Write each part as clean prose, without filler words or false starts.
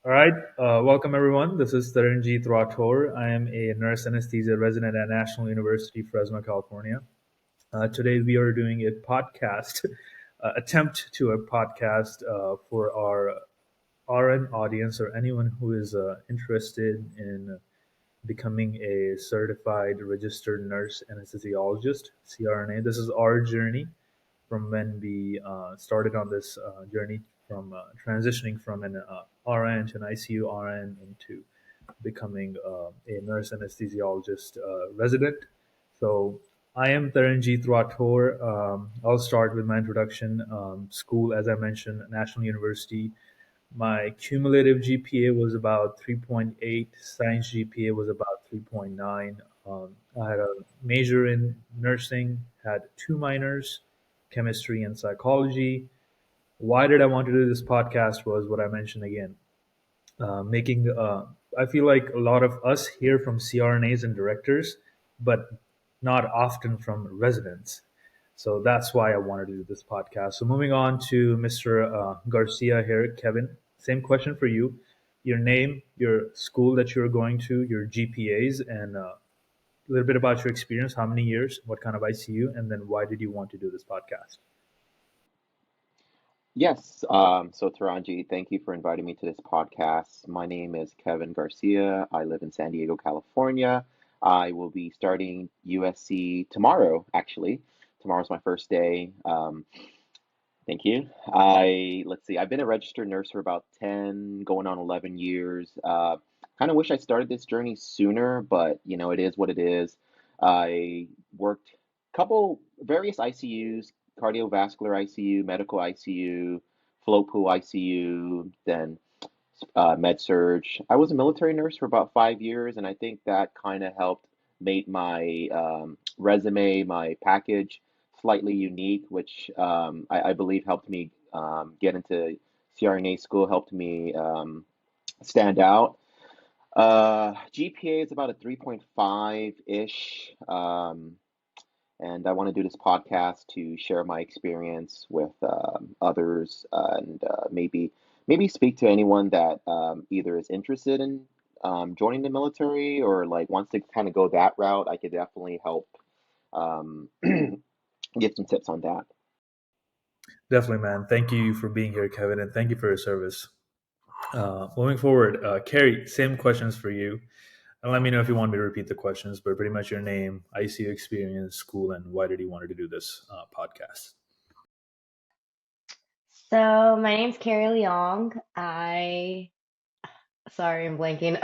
All right, welcome everyone. This is Taranjeet Rathore. I am a nurse anesthesia resident at National University Fresno, California. Today we are doing a podcast, attempt to a podcast for our RN audience or anyone who is interested in becoming a certified registered nurse anesthesiologist, CRNA. This is our journey from when we started on this journey from transitioning from an RN to an ICU RN into becoming a nurse anesthesiologist resident. So I am Taranjeet Rathore. I'll start with my introduction. School, as I mentioned, National University. My cumulative GPA was about 3.8. Science GPA was about 3.9. I had a major in nursing, had two minors, chemistry and psychology. Why did I want to do this podcast was what I mentioned again. Making, I feel like a lot of us hear from CRNAs and directors, but not often from residents. So that's why I wanted to do this podcast. So moving on to Mr. Garcia here, Kevin. Same question for you. Your name, your school that you're going to, your GPAs, and a little bit about your experience. How many years? What kind of ICU? And then why did you want to do this podcast? Yes, so Taranji, thank you for inviting me to this podcast. My name is Kevin Garcia. I live in San Diego, California. I will be starting USC tomorrow, actually. Tomorrow's my first day. Thank you. Let's see, I've been a registered nurse for about 10, going on 11 years. Kind of wish I started this journey sooner, but it is what it is. I worked couple various ICUs, cardiovascular ICU, medical ICU, float pool ICU, then med surge. I was a military nurse for about 5 years, and I think that kind of helped make my resume, my package slightly unique, which I believe helped me get into CRNA school, helped me stand out. GPA is about a 3.5-ish. And I want to do this podcast to share my experience with others and maybe speak to anyone that either is interested in joining the military or like wants to kind of go that route. I could definitely help um, give some tips on that. Definitely, man. Thank you for being here, Kevin, and thank you for your service. Moving forward, Kari, same questions for you. And let me know if you want me to repeat the questions, but pretty much your name, ICU experience, school, and why did you want to do this podcast? So my name's Kari Leong. Sorry, I'm blanking.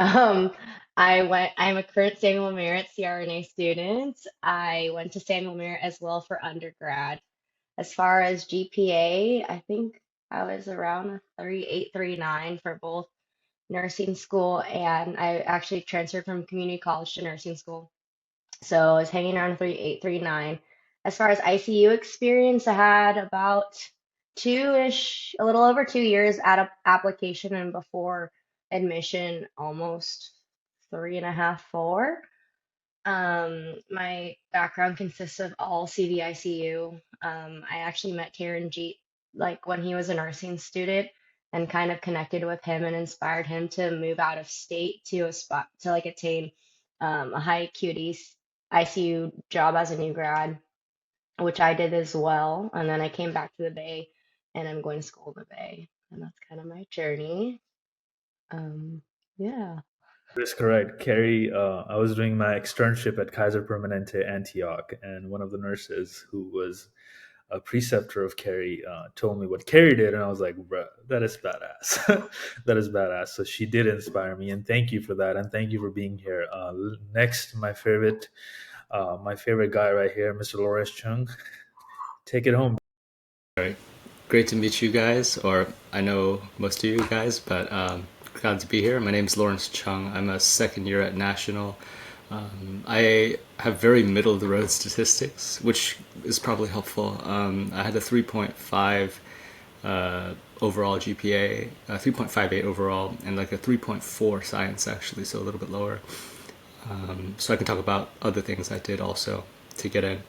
I'm a current Samuel Merritt CRNA student. I went to Samuel Merritt as well for undergrad. As far as GPA, I think I was around a 3.839 for both nursing school, and I actually transferred from community college to nursing school. So I was hanging around 3.839. As far as ICU experience, I had about two-ish, a little over 2 years at application and before admission, almost three and a half, four. My background consists of all CVICU. I actually met Taranjeet like when he was a nursing student and kind of connected with him and inspired him to move out of state to a spot to like attain a high acuity ICU job as a new grad, which I did as well. And then I came back to the Bay and I'm going to school in the Bay. And that's kind of my journey. Um, yeah. That's correct. Kari, I was doing my externship at Kaiser Permanente, Antioch, and one of the nurses who was a preceptor of Kari told me what Kari did, and I was like, "Bruh, that is badass. That is badass." So she did inspire me, and thank you for that, and thank you for being here. Next, my favorite guy right here, Mr. Lawrence Cheung. Take it home. All right. Great to meet you guys, or I know most of you guys, but glad to be here. My name is Lawrence Cheung. I'm a second year at National. I have very middle of the road statistics, which is probably helpful. I had a 3.5 overall GPA, 3.58 overall, and like a 3.4 science actually, so a little bit lower. So I can talk about other things I did also to get in.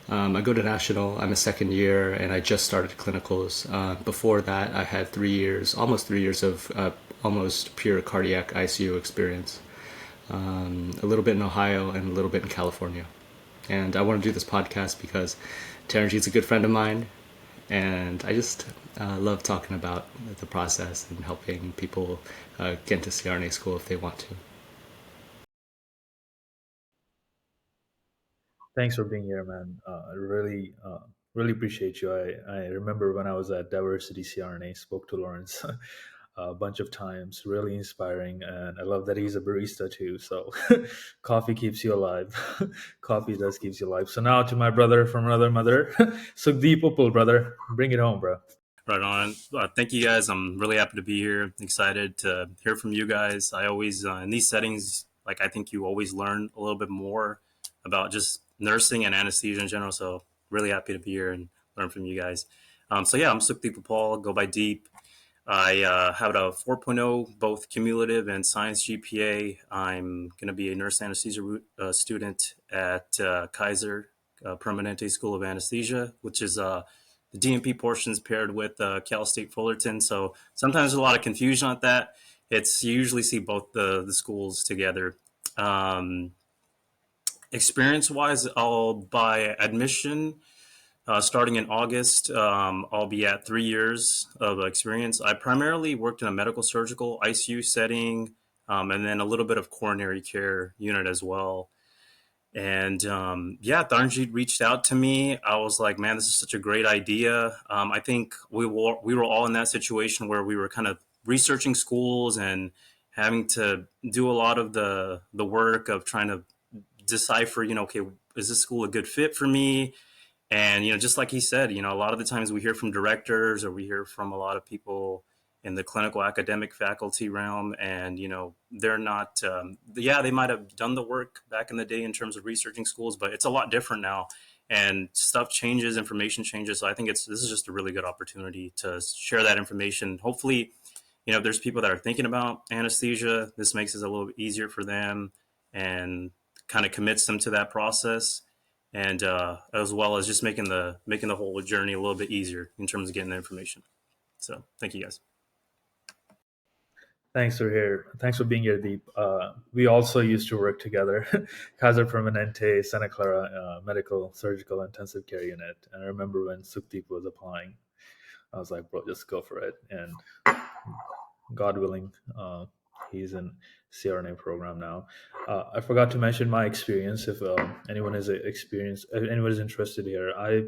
I go to National. I'm a second year, and I just started clinicals. Before that, I had 3 years, almost 3 years of almost pure cardiac ICU experience. A little bit in Ohio and a little bit in California. And I want to do this podcast because Taranjeet's a good friend of mine, and I just love talking about the process and helping people get into CRNA school if they want to. Thanks for being here, man. I really appreciate you. I remember when I was at Diversity CRNA, spoke to Lawrence a bunch of times. Really inspiring, and I love that he's a barista too. So, coffee keeps you alive. Coffee does keeps you alive. So now to my brother from another mother, Sukhdeep Uppal, brother, bring it home, bro. Right on. Thank you guys. I'm really happy to be here. Excited to hear from you guys. I always, in these settings, like I think you always learn a little bit more about just nursing and anesthesia in general. So really happy to be here and learn from you guys. So yeah, I'm Sukhdeep Paul, go by Deep. I have a 4.0, both cumulative and science GPA. I'm going to be a nurse anesthesia student at Kaiser, Permanente School of Anesthesia, which is the DNP portions paired with Cal State Fullerton. So sometimes there's a lot of confusion on that. You usually see both the schools together. Experience-wise, by admission, starting in August, I'll be at 3 years of experience. I primarily worked in a medical surgical ICU setting, and then a little bit of coronary care unit as well. And yeah, Taranjeet reached out to me. I was like, man, this is such a great idea. I think we were all in that situation where we were kind of researching schools and having to do a lot of the work of trying to decipher, okay, is this school a good fit for me? And, just like he said, a lot of the times we hear from directors or we hear from a lot of people in the clinical academic faculty realm, and, they're not, they might have done the work back in the day in terms of researching schools, but it's a lot different now, and stuff changes, information changes. So I think this is just a really good opportunity to share that information. Hopefully, if there's people that are thinking about anesthesia, this makes it a little bit easier for them and kind of commits them to that process. And as well as just making the whole journey a little bit easier in terms of getting the information. So thank you guys. Thanks for here. Thanks for being here, Deep. We also used to work together, Kaiser Permanente, Santa Clara Medical Surgical Intensive Care Unit. And I remember when Sukhdeep was applying, I was like, bro, just go for it. And God willing, he's in CRNA program now. I forgot to mention my experience. If anyone is interested here, I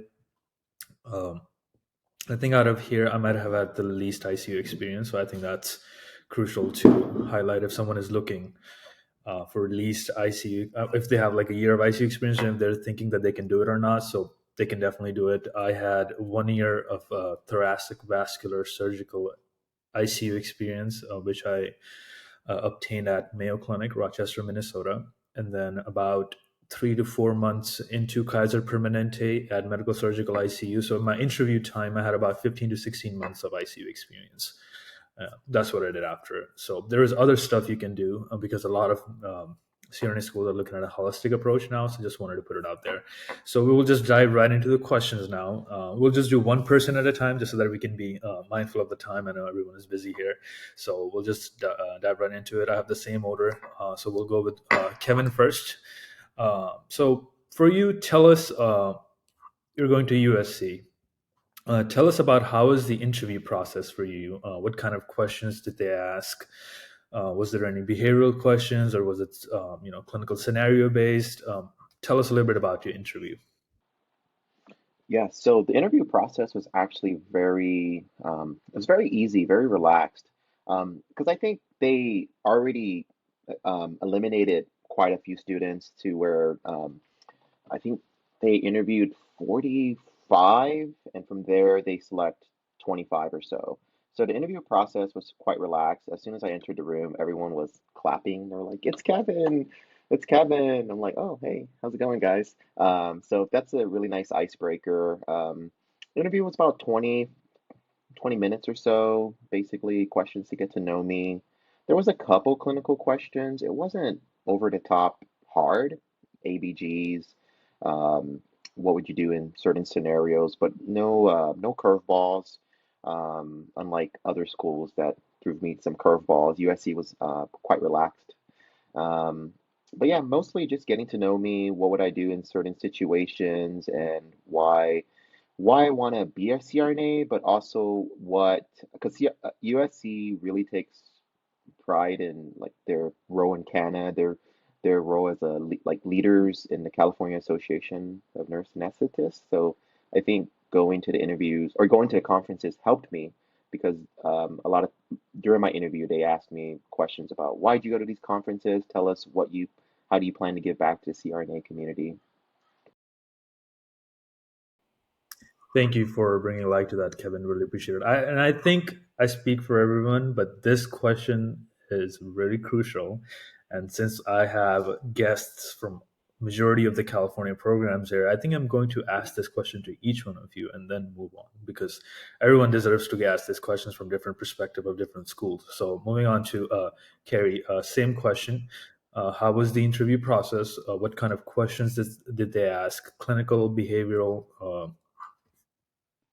think out of here, I might have had the least ICU experience. So I think that's crucial to highlight if someone is looking for least ICU, if they have like a year of ICU experience and if they're thinking that they can do it or not. So they can definitely do it. I had 1 year of thoracic vascular surgical ICU experience, which I obtained at Mayo Clinic, Rochester, Minnesota. And then about 3 to 4 months into Kaiser Permanente at medical surgical ICU. So in my interview time, I had about 15 to 16 months of ICU experience. That's what I did after. So there is other stuff you can do because a lot of CRNA schools are looking at a holistic approach now. So just wanted to put it out there. So we will just dive right into the questions now. We'll just do one person at a time just so that we can be mindful of the time. I know everyone is busy here. So we'll just dive right into it. I have the same order. So we'll go with Kevin first. So for you, tell us, you're going to USC. Tell us about how is the interview process for you? What kind of questions did they ask? Was there any behavioral questions, or was it clinical scenario based? Tell us a little bit about your interview. Yeah, so the interview process was actually it was very easy, very relaxed. Because I think they already eliminated quite a few students to where I think they interviewed 45, and from there they select 25 or so. So the interview process was quite relaxed. As soon as I entered the room, everyone was clapping. They were like, "It's Kevin! It's Kevin!" I'm like, "Oh, hey, how's it going, guys?" So that's a really nice icebreaker. The interview was about 20 minutes or so, basically questions to get to know me. There was a couple clinical questions. It wasn't over the top hard, ABGs, what would you do in certain scenarios, but no curveballs, unlike other schools that threw me some curveballs. USC was quite relaxed. Um, but yeah, mostly just getting to know me, what would I do in certain situations, and why I want to be a CRNA, but also because USC really takes pride in like their role in Canada, their role as like leaders in the California Association of Nurse Anesthetists. So I think going to the interviews or going to the conferences helped me because a lot of during my interview they asked me questions about why do you go to these conferences? Tell us how do you plan to give back to the CRNA community? Thank you for bringing light to that, Kevin. Really appreciate it. I think I speak for everyone, but this question is really crucial. And since I have guests from majority of the California programs here, I think I'm going to ask this question to each one of you and then move on because everyone deserves to get asked these questions from different perspective of different schools. So moving on to Kari, same question. How was the interview process? What kind of questions did they ask? Clinical, behavioral?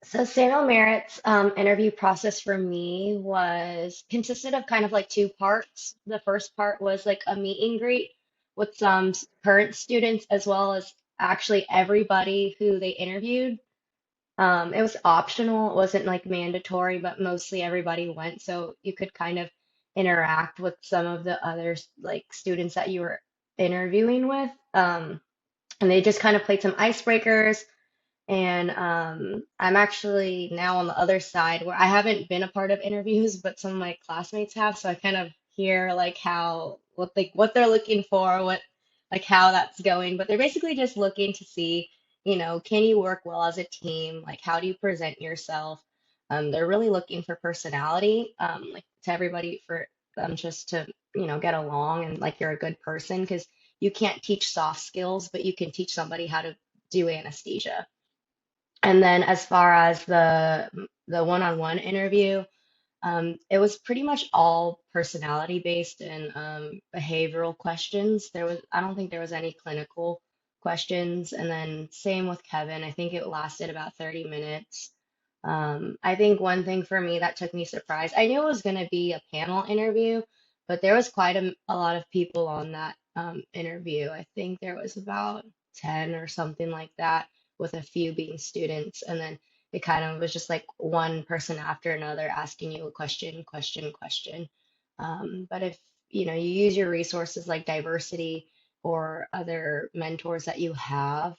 So Samuel Merritt's interview process for me was consisted of kind of like two parts. The first part was like a meet and greet with some current students as well as actually everybody who they interviewed. It was optional, it wasn't like mandatory, but mostly everybody went, so you could kind of interact with some of the other like students that you were interviewing with. And they just kind of played some icebreakers and I'm actually now on the other side where I haven't been a part of interviews, but some of my classmates have. So I kind of hear like what they're looking for, what like how that's going. But they're basically just looking to see, can you work well as a team? Like how do you present yourself? They're really looking for personality, like to everybody for them just to, get along and like you're a good person because you can't teach soft skills, but you can teach somebody how to do anesthesia. And then as far as the one-on-one interview, it was pretty much all personality based and behavioral questions. I don't think there was any clinical questions. And then same with Kevin. I think it lasted about 30 minutes. I think one thing for me that took me surprise, I knew it was going to be a panel interview, but there was quite a lot of people on that interview. I think there was about 10 or something like that, with a few being students. And then it kind of was just like one person after another asking you a question, question, question. But if you use your resources like diversity or other mentors that you have,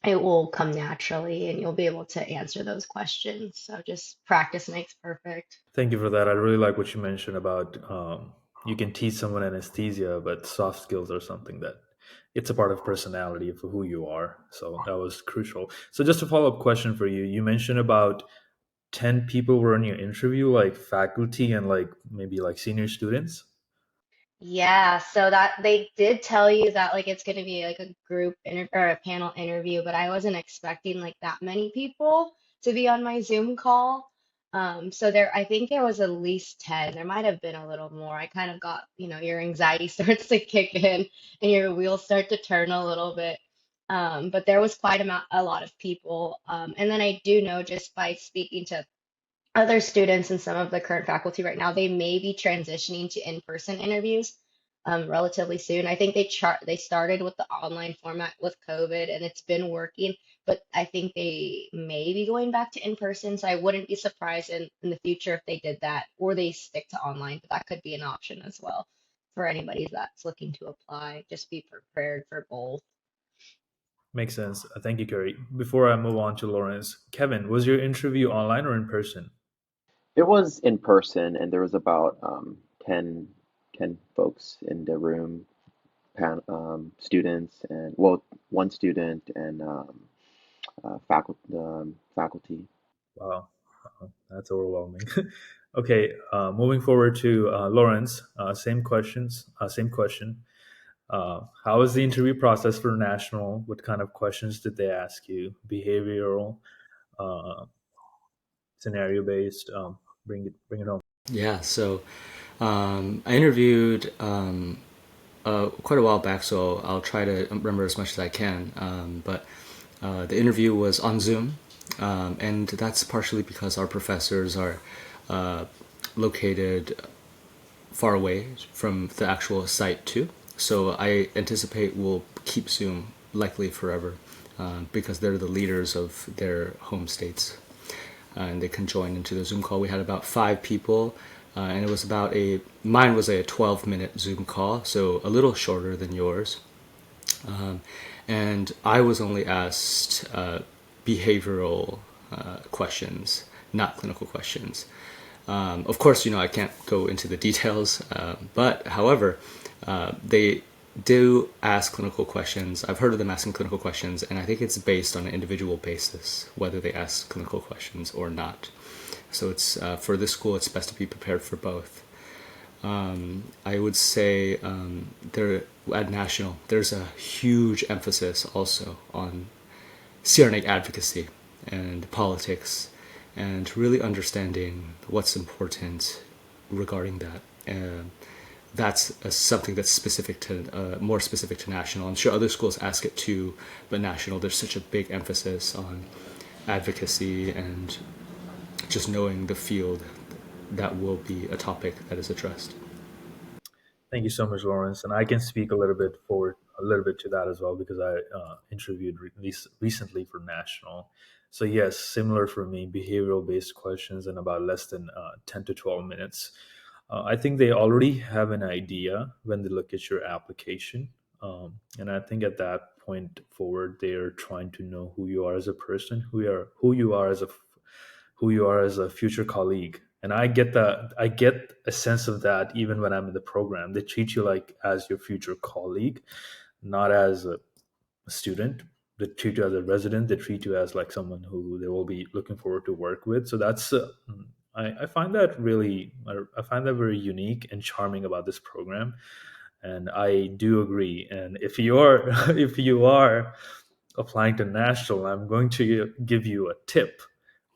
it will come naturally and you'll be able to answer those questions. So just practice makes perfect. Thank you for that. I really like what you mentioned about you can teach someone anesthesia, but soft skills are something that it's a part of personality of who you are. So that was crucial. So just a follow up question for you. You mentioned about 10 people were in your interview, like faculty and like maybe like senior students. Yeah, so that they did tell you that like it's going to be like a or a panel interview, but I wasn't expecting like that many people to be on my Zoom call. So I think there was at least 10. There might have been a little more. I kind of got, your anxiety starts to kick in and your wheels start to turn a little bit. But there was a lot of people. And then I do know just by speaking to other students and some of the current faculty right now, they may be transitioning to in-person interviews relatively soon. I think they started with the online format with COVID and it's been working, but I think they may be going back to in-person. So I wouldn't be surprised in the future if they did that or they stick to online, but that could be an option as well for anybody that's looking to apply. Just be prepared for both. Makes sense. Thank you, Curry. Before I move on to Lawrence, Kevin, was your interview online or in person? It was in person, and there was about 10, 10 folks in the room, students, and well, one student and faculty. Wow, that's overwhelming. Okay, moving forward to Lawrence. Same question. How was the interview process for national? What kind of questions did they ask you? Behavioral, uh, scenario based. Bring it home. Yeah, so I interviewed quite a while back, so I'll try to remember as much as I can. But the interview was on Zoom, and that's partially because our professors are located far away from the actual site too. So I anticipate we'll keep Zoom likely forever because they're the leaders of their home states. And they can join into the Zoom call. We had about 5 people, and it was mine was a 12-minute Zoom call, so a little shorter than yours. And I was only asked behavioral questions, not clinical questions. Of course, I can't go into the details, but however, they do ask clinical questions. I've heard of them asking clinical questions, and I think it's based on an individual basis, whether they ask clinical questions or not. So it's for this school, it's best to be prepared for both. I would say there at National, there's a huge emphasis also on CRNA advocacy and politics, and really understanding what's important regarding that. That's something that's specific to more specific to National. I'm sure other schools ask it too, but National, there's such a big emphasis on advocacy and just knowing the field that will be a topic that is addressed. Thank you so much, Lawrence. And I can speak a little bit to that as well, because I interviewed recently for National. So yes, similar for me, behavioral based questions in about less than 10 to 12 minutes. I think they already have an idea when they look at your application. And I think at that point forward, they are trying to know who you are as a person, who you are as a future colleague. And I get a sense of that even when I'm in the program. They treat you like as your future colleague, not as a student. They treat you as a resident. They treat you as like someone who they will be looking forward to work with. So that's I find that very unique and charming about this program. And I do agree. And if you are if you are applying to National, I'm going to give you a tip.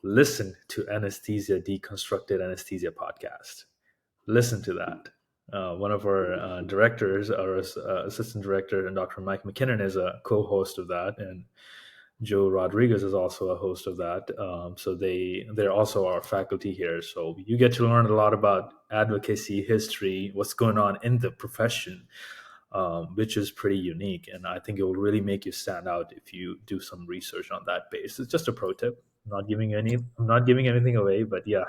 Listen to Anesthesia Deconstructed Anesthesia podcast. Listen to that. One of our directors, our assistant director, and Dr. Mike McKinnon is a co-host of that, and Joe Rodriguez is also a host of that. So they're also our faculty here. So you get to learn a lot about advocacy, history, what's going on in the profession, which is pretty unique. And I think it will really make you stand out if you do some research on that base. It's just a pro tip. I'm not giving anything away, but yeah.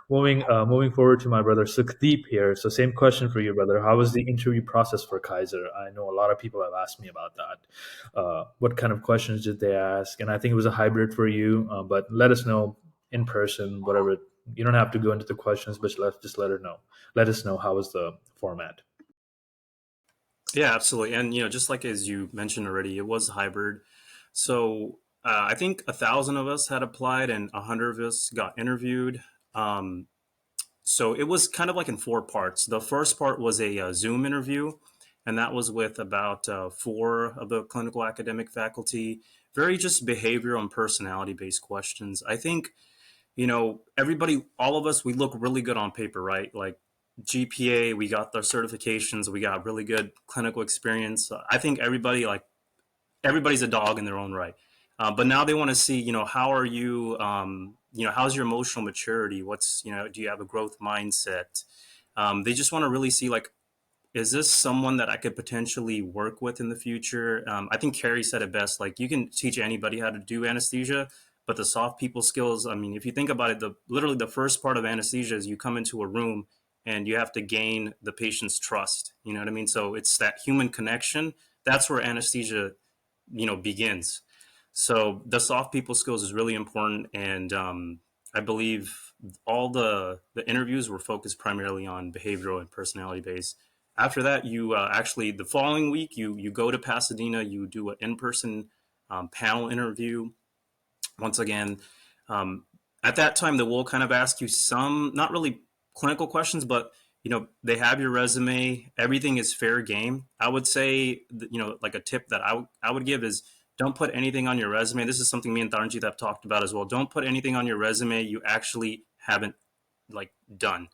Moving forward to my brother Sukhdeep here. So same question for you, brother. How was the interview process for Kaiser? I know a lot of people have asked me about that. What kind of questions did they ask? And I think it was a hybrid for you, but let us know in person, whatever. You don't have to go into the questions, but just let us know how was the format. Yeah, absolutely. And, just like as you mentioned already, it was hybrid. So I think 1,000 of us had applied and 100 of us got interviewed. So it was kind of like in 4 parts. The first part was a Zoom interview, and that was with about 4 of the clinical academic faculty. Very just behavioral and personality-based questions. I think, everybody, all of us, we look really good on paper, right? Like GPA, we got our certifications, we got really good clinical experience. I think everybody's a dog in their own right. But now they want to see, how are you, how's your emotional maturity? Do you have a growth mindset? They just want to really see, like, is this someone that I could potentially work with in the future? I think Kari said it best, like, you can teach anybody how to do anesthesia, but the soft people skills, I mean, if you think about it, literally the first part of anesthesia is you come into a room and you have to gain the patient's trust. You know what I mean? So it's that human connection. That's where anesthesia, begins. So the soft people skills is really important. And I believe all the interviews were focused primarily on behavioral and personality based. After that, you actually, the following week, you go to Pasadena, you do an in-person panel interview. Once again, at that time, they will kind of ask you some, not really clinical questions, but they have your resume. Everything is fair game. I would say, like a tip that I would give is don't put anything on your resume. This is something me and Taranjeet have talked about as well. Don't put anything on your resume you actually haven't done.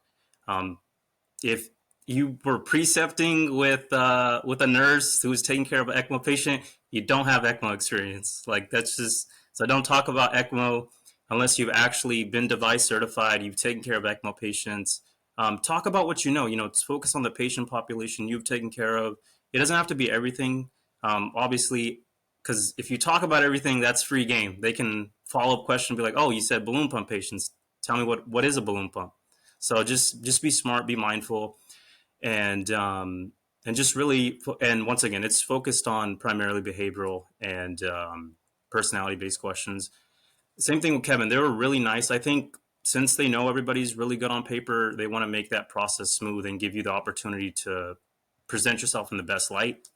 If you were precepting with a nurse who was taking care of an ECMO patient, you don't have ECMO experience. That's just, so don't talk about ECMO unless you've actually been device certified, you've taken care of ECMO patients. Talk about what you know. It's focus on the patient population you've taken care of. It doesn't have to be everything. Obviously, because if you talk about everything, that's free game. They can follow up question, be like, "Oh, you said balloon pump patients. Tell me what is a balloon pump." So just be smart, be mindful, and just really, and once again, it's focused on primarily behavioral and personality based questions. Same thing with Kevin. They were really nice. I think since they know everybody's really good on paper, they want to make that process smooth and give you the opportunity to present yourself in the best light.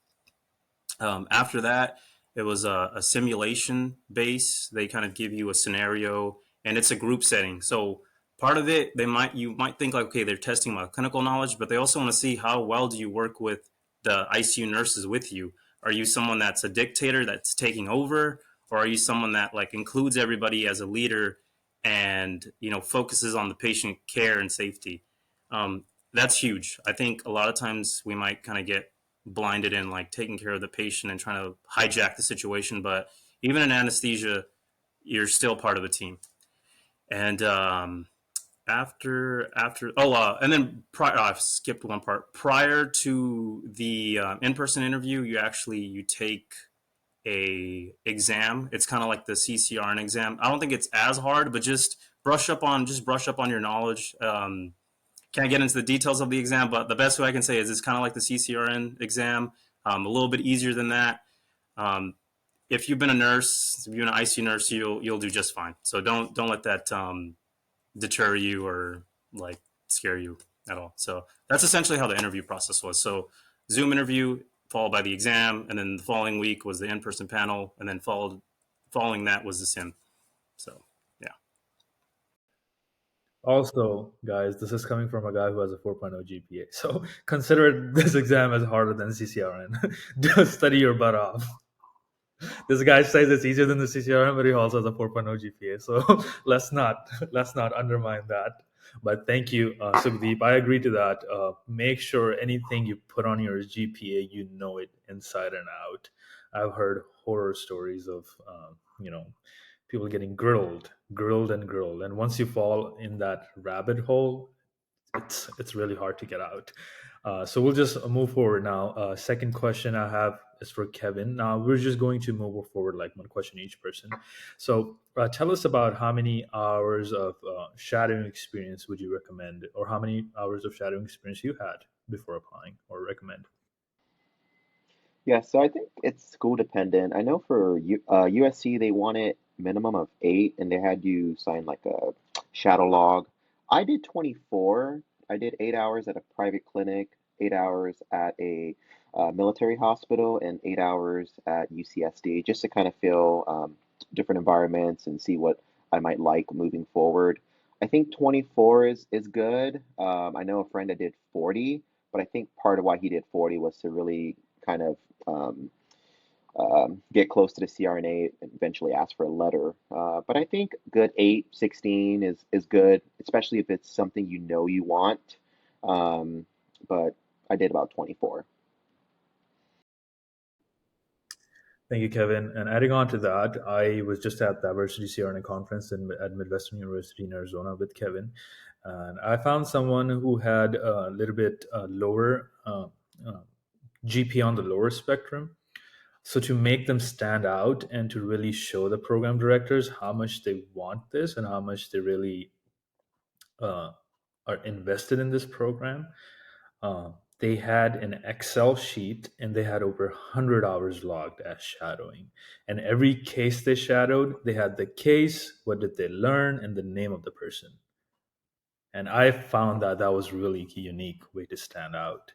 After that, it was a simulation base. They kind of give you a scenario, and it's a group setting. So part of it, you might think like, okay, they're testing my clinical knowledge, but they also want to see how well do you work with the ICU nurses with you. Are you someone that's a dictator that's taking over, or are you someone that like includes everybody as a leader and focuses on the patient care and safety? That's huge. I think a lot of times we might kind of get blinded in like taking care of the patient and trying to hijack the situation. But even in anesthesia, you're still part of a team. And and then I've skipped one part. Prior to the in-person interview, you take a exam. It's kind of like the CCRN exam. I don't think it's as hard, but just brush up on your knowledge. Can't get into the details of the exam, but the best way I can say is it's kind of like the CCRN exam, a little bit easier than that. If you've been a nurse, if you've been an ICU nurse, you'll do just fine. So don't let that deter you or like scare you at all. So that's essentially how the interview process was. So Zoom interview followed by the exam, and then the following week was the in-person panel, and then following that was the sim. So yeah. Also, guys, this is coming from a guy who has a 4.0 GPA. So consider this exam as harder than CCRN. Just study your butt off. This guy says it's easier than the CCRN, but he also has a 4.0 GPA. So let's not undermine that. But thank you, Sukhdeep. I agree to that. Make sure anything you put on your GPA, you know it inside and out. I've heard horror stories of people getting grilled and grilled, and once you fall in that rabbit hole, it's really hard to get out. So we'll just move forward now. Second question I have is for Kevin. Now we're just going to move forward like one question each person. So tell us about how many hours of shadowing experience would you recommend, or how many hours of shadowing experience you had before applying or recommend. Yeah, so I think it's school dependent. I know for USC, they wanted minimum of 8, and they had you sign like a shadow log. I did 24. I did 8 hours at a private clinic, 8 hours at a military hospital, and 8 hours at UCSD, just to kind of feel different environments and see what I might like moving forward. I think 24 is good. I know a friend that did 40, but I think part of why he did 40 was to really kind of um, get close to the CRNA and eventually ask for a letter. But I think good 8, 16 is good, especially if it's something you know you want. Um, but I did about 24. Thank you, Kevin. And adding on to that, I was just at the Diversity CRNA conference at Midwestern University in Arizona with Kevin, and I found someone who had a little bit lower uh, GP on the lower spectrum. So to make them stand out and to really show the program directors how much they want this and how much they really uh, are invested in this program, uh, they had an Excel sheet and they had over 100 hours logged as shadowing. And every case they shadowed, they had the case, what did they learn, and the name of the person. And I found that that was really a unique way to stand out.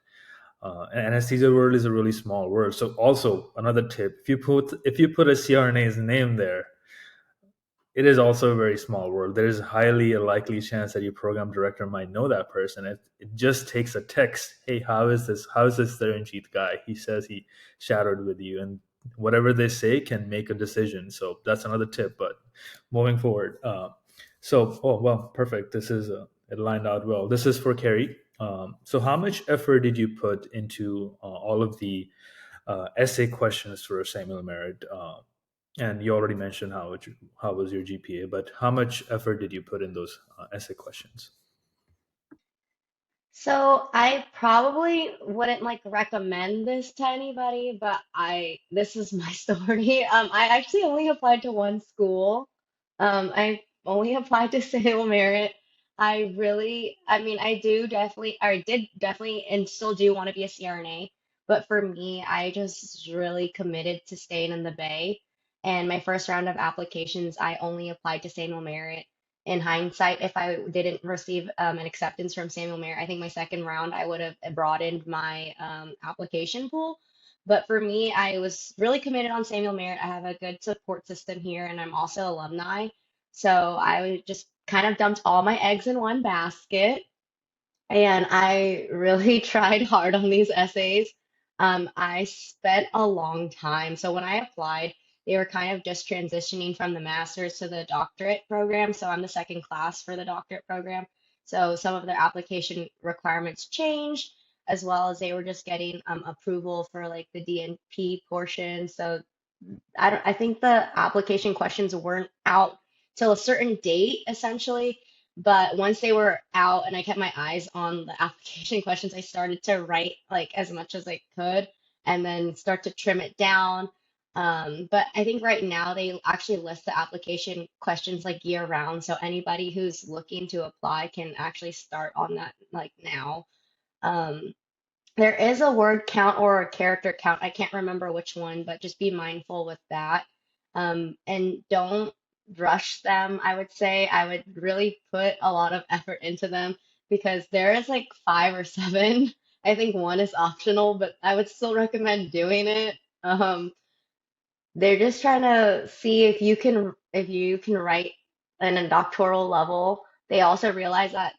And anesthesia world is a really small world. So also another tip: if you put a CRNA's name there, it is also a very small world. There is highly a likely chance that your program director might know that person. It just takes a text. Hey, how is this? How is this Taranjeet guy? He says he shadowed with you, and whatever they say can make a decision. So that's another tip. But moving forward, oh well, perfect. This is it lined out well. This is for Kari. So how much effort did you put into all of the essay questions for Samuel Merritt? And you already mentioned how was your GPA, but how much effort did you put in those essay questions? So I probably wouldn't like recommend this to anybody, but this is my story. I actually only applied to one school. I only applied to Salem Merritt. I mean, I did definitely, and still do want to be a CRNA. But for me, I just really committed to staying in the Bay. And my first round of applications, I only applied to Salem Merritt. In hindsight, if I didn't receive an acceptance from Samuel Mayer, I think my second round I would have broadened my application pool. But for me, I was really committed on Samuel Merritt. I have a good support system here, and I'm also alumni. So I would just kind of dumped all my eggs in one basket. And I really tried hard on these essays. I spent a long time. So when I applied, they were kind of just transitioning from the master's to the doctorate program. So I'm the second class for the doctorate program. So some of their application requirements changed, as well as they were just getting approval for like the DNP portion. So I think the application questions weren't out till a certain date, essentially. But once they were out and I kept my eyes on the application questions, I started to write like as much as I could and then start to trim it down. But I think right now they actually list the application questions like year round. So anybody who's looking to apply can actually start on that like now. Um, there is a word count or a character count. I can't remember which one, but just be mindful with that. And don't rush them, I would say. I would really put a lot of effort into them because there is like five or seven. I think one is optional, but I would still recommend doing it. They're just trying to see if you can write in a doctoral level. They also realize that,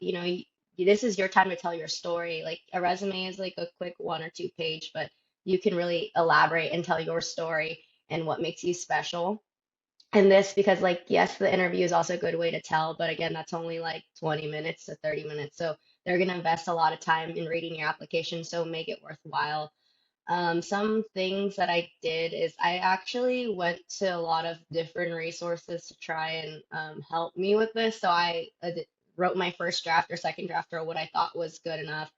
this is your time to tell your story. Like a resume is like a quick one or two page, but you can really elaborate and tell your story and what makes you special. And this because like yes, the interview is also a good way to tell, but again, that's only like 20 minutes to 30 minutes. So they're going to invest a lot of time in reading your application, so make it worthwhile. Some things that I did is I actually went to a lot of different resources to try and help me with this. So I wrote my first draft or second draft or what I thought was good enough.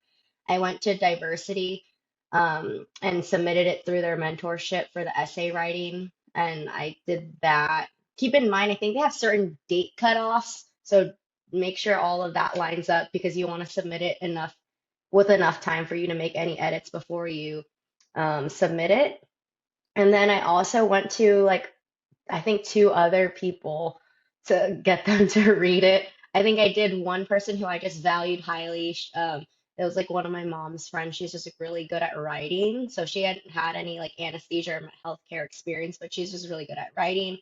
I went to Diversity and submitted it through their mentorship for the essay writing, and I did that. Keep in mind, I think they have certain date cutoffs, so make sure all of that lines up because you want to submit it with enough time for you to make any edits before you submit it. And then I also went to like I think two other people to get them to read it. I think I did one person who I just valued highly. It was like one of my mom's friends. She's just like really good at writing. So she hadn't had any like anesthesia or healthcare experience, but she's just really good at writing.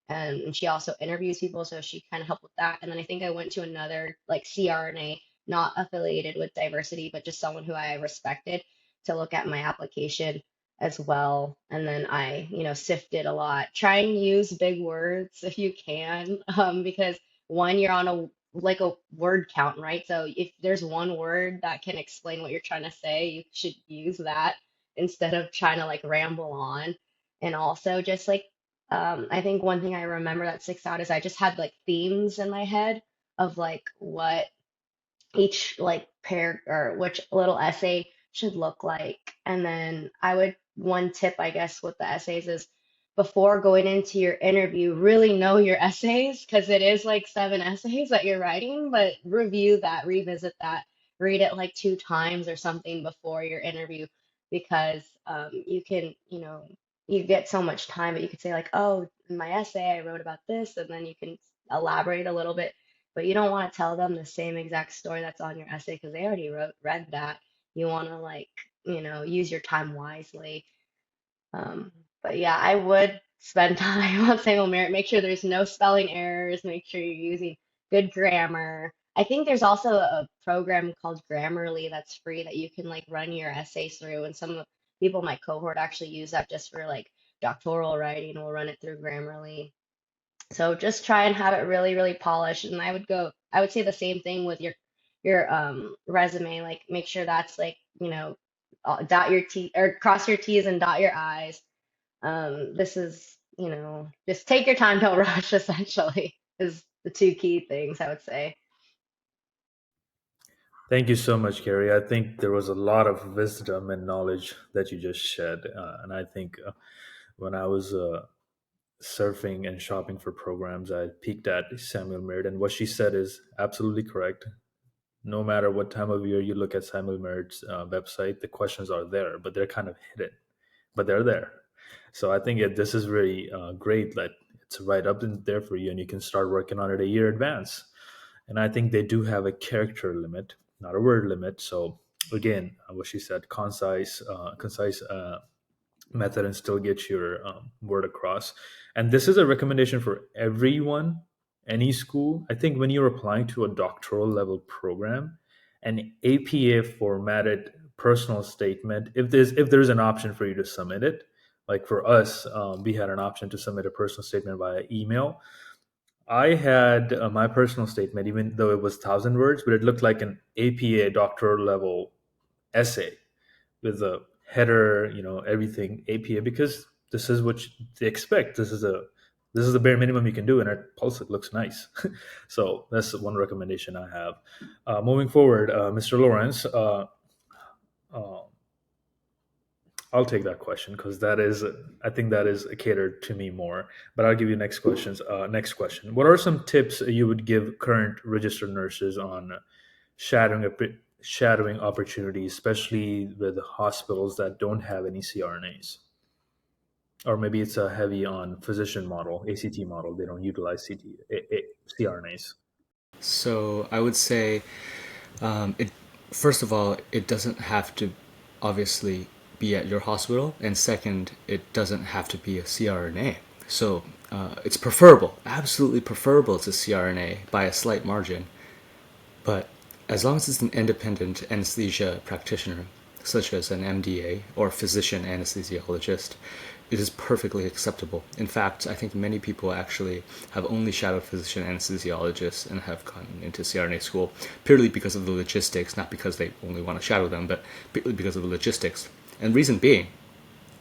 And she also interviews people, so she kind of helped with that. And then I think I went to another like CRNA, not affiliated with diversity, but just someone who I respected to look at my application as well. And then I, sifted a lot. Try and use big words if you can, because one, you're on a word count, right? So if there's one word that can explain what you're trying to say, you should use that instead of trying to like ramble on. And also just like I think one thing I remember that sticks out is I just had like themes in my head of like what each like pair or which little essay should look like. And then one tip, I guess, with the essays is before going into your interview, really know your essays because it is like seven essays that you're writing, but review that, revisit that, read it like two times or something before your interview because you can, you get so much time, but you could say like, oh, in my essay, I wrote about this, and then you can elaborate a little bit, but you don't want to tell them the same exact story that's on your essay because they already read that. You want to like, use your time wisely. Um, but yeah, I would spend time on single merit. Make sure there's no spelling errors. Make sure you're using good grammar. I think there's also a program called Grammarly that's free that you can like run your essays through. And some of the people in my cohort actually use that just for like doctoral writing. We'll run it through Grammarly. So just try and have it really, really polished. And I would say the same thing with your resume. Like make sure that's like, dot your T or cross your T's and dot your I's. This is, just take your time, don't rush, essentially, is the two key things I would say. Thank you so much, Kari. I think there was a lot of wisdom and knowledge that you just shed. And I think when I was surfing and shopping for programs, I peeked at Samuel Merritt, and what she said is absolutely correct. No matter what time of year you look at Samuel Merritt's website, the questions are there, but they're kind of hidden, but they're there. So I think this is really great that it's right up in there for you, and you can start working on it a year advance. And I think they do have a character limit, not a word limit. So again, what she said, concise method, and still get your word across. And this is a recommendation for everyone, any school. I think when you're applying to a doctoral level program, an APA formatted personal statement, if there's an option for you to submit it, like for us, we had an option to submit a personal statement via email. I had my personal statement, even though it was 1,000 words, but it looked like an APA doctoral level essay with a header, everything APA, because this is what they expect. This is the bare minimum you can do, and at Pulse it looks nice. So that's one recommendation I have. Moving forward, Mr. Lawrence, uh, I'll take that question because I think that is catered to me more. But I'll give you next questions. Next question: what are some tips you would give current registered nurses on shadowing opportunities, especially with hospitals that don't have any CRNAs, or maybe it's a heavy on physician model, ACT model. They don't utilize CRNAs. So I would say, it first of all, it doesn't have to obviously be at your hospital, and second, it doesn't have to be a CRNA. So it's preferable, absolutely preferable to CRNA by a slight margin. But as long as it's an independent anesthesia practitioner, such as an MDA or physician anesthesiologist, it is perfectly acceptable. In fact, I think many people actually have only shadowed physician anesthesiologists and have gone into CRNA school purely because of the logistics, not because they only want to shadow them, but purely because of the logistics. And reason being,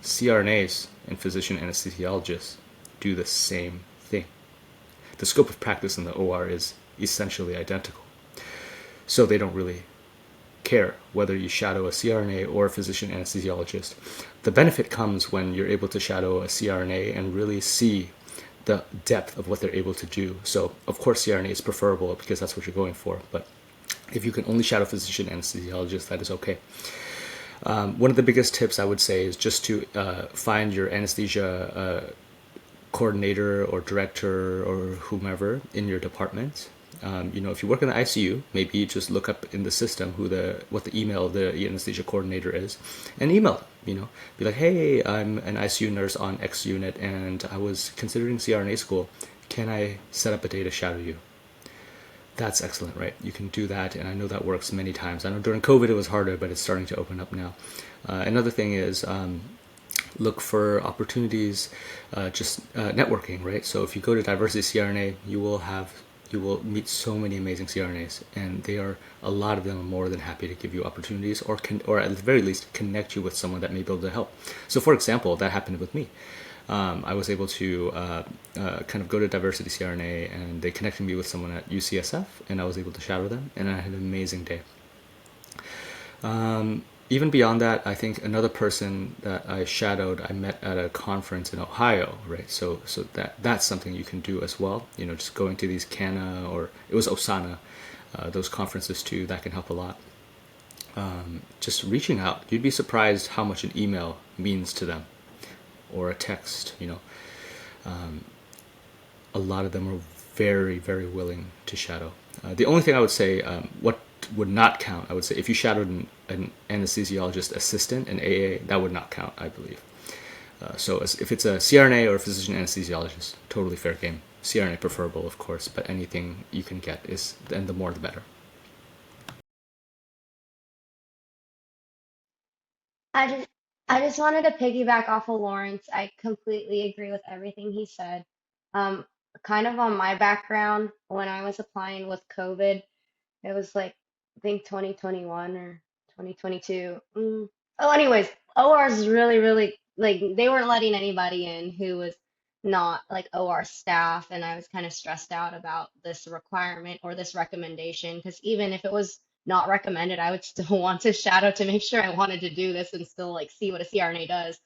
CRNAs and physician anesthesiologists do the same thing. The scope of practice in the OR is essentially identical. So they don't really care whether you shadow a CRNA or a physician anesthesiologist. The benefit comes when you're able to shadow a CRNA and really see the depth of what they're able to do. So, of course, CRNA is preferable because that's what you're going for. But if you can only shadow physician anesthesiologist, that is okay. One of the biggest tips I would say is just to find your anesthesia coordinator or director or whomever in your department. If you work in the ICU, maybe you just look up in the system what the email of the anesthesia coordinator is, and email them. Be like, hey, I'm an ICU nurse on X unit, and I was considering CRNA school. Can I set up a day to shadow you? That's excellent, right? You can do that, and I know that works many times. I know during COVID it was harder, but it's starting to open up now. Another thing is look for opportunities, just networking, right? So if you go to Diversity CRNA, you will meet so many amazing CRNAs, and a lot of them are more than happy to give you opportunities, or at the very least connect you with someone that may be able to help. So, for example, that happened with me. I was able to kind of go to Diversity CRNA, and they connected me with someone at UCSF, and I was able to shadow them, and I had an amazing day. Even beyond that, I think another person that I shadowed, I met at a conference in Ohio, right? So that's something you can do as well. Just going to these CANA, or it was OSANA, those conferences too, that can help a lot. Just reaching out, you'd be surprised how much an email means to them, or a text. A lot of them are very, very willing to shadow. The only thing I would say, what would not count, I would say, if you shadowed an anesthesiologist assistant, an AA, that would not count, I believe. So if it's a CRNA or a physician anesthesiologist, totally fair game. CRNA preferable, of course, but anything you can get and the more the better. I just I just wanted to piggyback off of Lawrence. I completely agree with everything he said. Um, Kind of on my background, when I was applying with COVID, it was like I think 2021 or 2022. Oh, anyways, ORs is really, really like they weren't letting anybody in who was not like OR staff, and I was kind of stressed out about this requirement or this recommendation because even if it was not recommended. I would still want to shadow to make sure I wanted to do this and still like see what a CRNA does.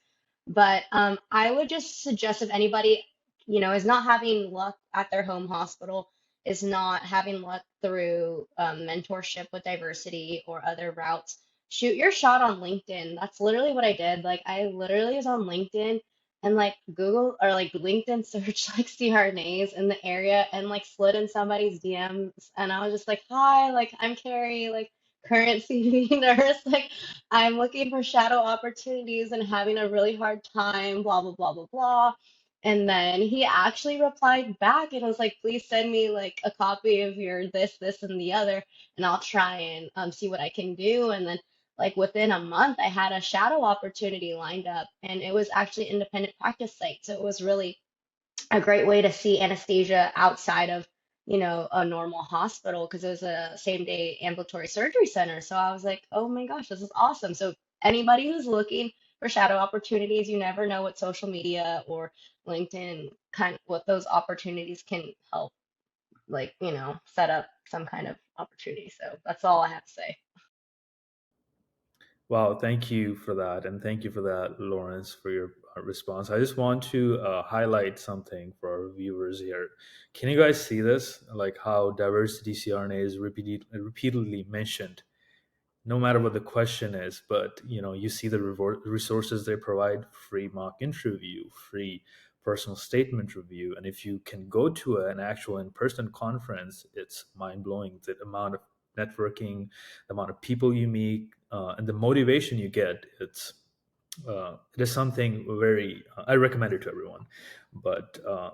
But I would just suggest if anybody, is not having luck at their home hospital, is not having luck through mentorship with diversity or other routes, shoot your shot on LinkedIn. That's literally what I did. Like I literally was on LinkedIn and like Google or like LinkedIn search like CRNAs in the area and like slid in somebody's DMs and I was just like, hi, like I'm Kari, like current CV nurse, like I'm looking for shadow opportunities and having a really hard time, blah blah blah blah blah. And then he actually replied back and was like, please send me like a copy of your this, and the other, and I'll try and see what I can do. And then like within a month, I had a shadow opportunity lined up, and it was actually independent practice site. So it was really a great way to see anesthesia outside of, a normal hospital because it was a same day ambulatory surgery center. So I was like, oh my gosh, this is awesome. So anybody who's looking for shadow opportunities, you never know what social media or LinkedIn kind of what those opportunities can help, like, set up some kind of opportunity. So that's all I have to say. Wow, thank you for that. And thank you for that, Lawrence, for your response. I just want to highlight something for our viewers here. Can you guys see this? Like how diversity CRNA is repeatedly mentioned, no matter what the question is. But you see the resources they provide: free mock interview, free personal statement review. And if you can go to an actual in-person conference, it's mind-blowing, the amount of networking, the amount of people you meet, and the motivation you get. It is something very I recommend it to everyone. But a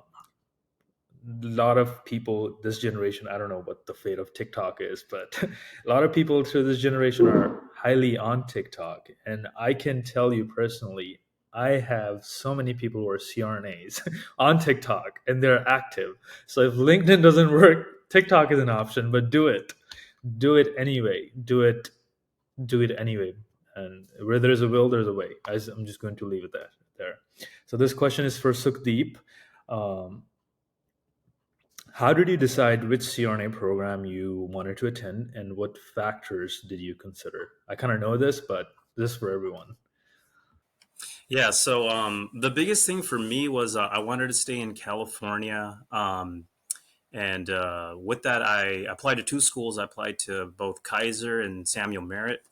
lot of people this generation, I don't know what the fate of TikTok is, but a lot of people through this generation are highly on TikTok. And I can tell you personally, I have so many people who are CRNAs on TikTok and they're active. So if LinkedIn doesn't work, TikTok is an option, but do it anyway. Do it anyway. And where there's a will, there's a way. I'm just going to leave it there. So this question is for Sukhdeep. Um, how did you decide which CRNA program you wanted to attend, and what factors did you consider? I kind of know this, but this is for everyone. Yeah, so the biggest thing for me was I wanted to stay in California. And with that, I applied to two schools. I applied to both Kaiser and Samuel Merritt.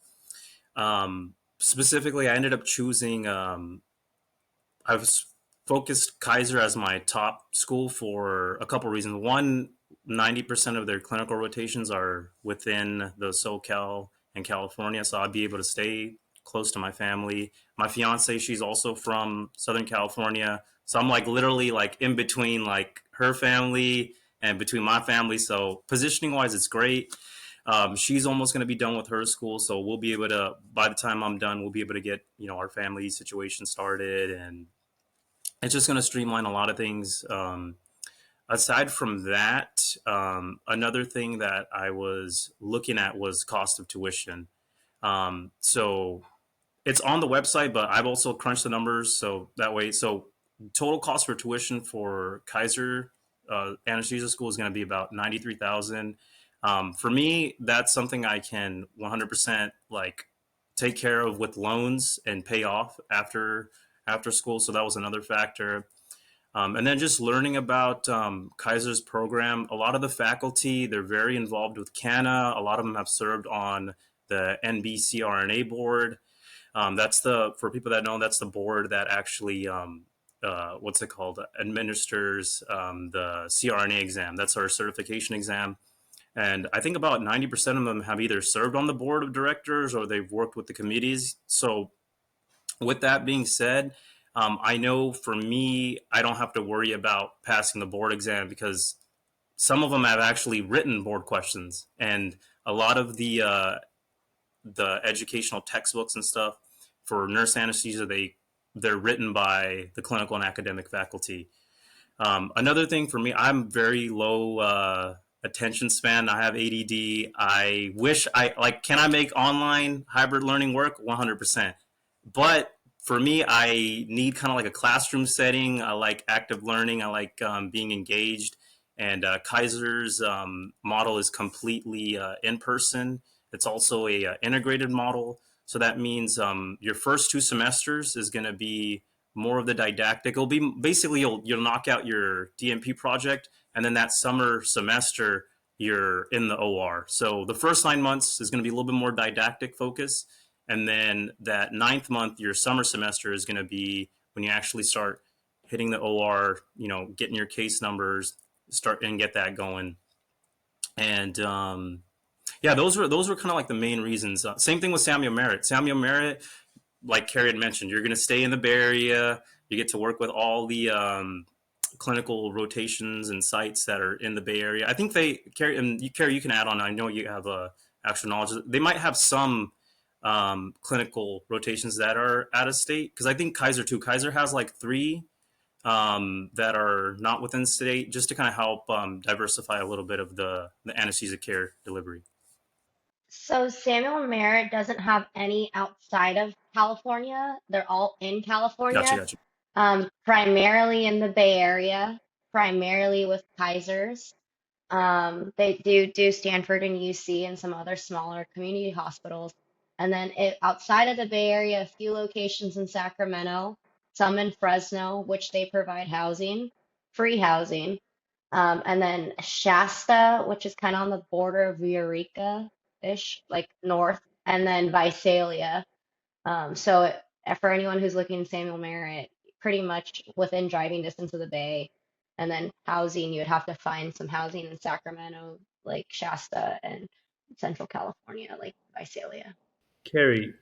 Specifically, I ended up choosing, I was focused Kaiser as my top school for a couple reasons. One, 90% of their clinical rotations are within the SoCal and California, so I'd be able to stay close to my family. My fiance, she's also from Southern California, so I'm like literally like in between like her family and between my family. So positioning wise, it's great. She's almost going to be done with her school, so we'll be able to. By the time I'm done, we'll be able to get our family situation started, and it's just going to streamline a lot of things. Aside from that, another thing that I was looking at was cost of tuition. So it's on the website, but I've also crunched the numbers so that way. So total cost for tuition for Kaiser Anesthesia School is going to be about 93,000. For me, that's something I can 100% like take care of with loans and pay off after school. So that was another factor. And then just learning about Kaiser's program. A lot of the faculty, they're very involved with CANA. A lot of them have served on the NBCRNA board. For people that know, that's the board that actually, what's it called, administers the CRNA exam. That's our certification exam. And I think about 90% of them have either served on the board of directors or they've worked with the committees. So with that being said, I know for me, I don't have to worry about passing the board exam because some of them have actually written board questions, and a lot of the educational textbooks and stuff for nurse anesthesia, they're written by the clinical and academic faculty. Another thing for me, I'm very low attention span. I have ADD. I wish can I make online hybrid learning work? 100%. But for me, I need kind of like a classroom setting. I like active learning. I like being engaged. And Kaiser's model is completely in person. It's also a integrated model. So that means your first 2 semesters is going to be more of the didactic. It'll be basically you'll knock out your DMP project, and then that summer semester you're in the OR. So the first 9 months is going to be a little bit more didactic focus, and then that ninth month, your summer semester, is going to be when you actually start hitting the OR. Getting your case numbers, start and get that going. And yeah, those were kind of like the main reasons. Same thing with Samuel Merritt. Samuel Merritt, like Kari had mentioned, you're going to stay in the Bay Area. You get to work with all the clinical rotations and sites that are in the Bay Area. I think Kari, you can add on. I know you have actual knowledge. They might have some clinical rotations that are out of state, because I think Kaiser too. Kaiser has like 3 that are not within state, just to kind of help diversify a little bit of the anesthesia care delivery. So Samuel Merritt doesn't have any outside of California. They're all in Gotcha, California, gotcha. primarily in the Bay Area, primarily with Kaisers. They do Stanford and UC and some other smaller community hospitals. And then outside of the Bay Area, a few locations in Sacramento, some in Fresno, which they provide housing, free housing. And then Shasta, which is kind of on the border of Eureka-ish, like north, and then Visalia. For anyone who's looking in Samuel Merritt, pretty much within driving distance of the Bay, and then housing, you would have to find some housing in Sacramento, like Shasta, and Central California, like Visalia. Kari,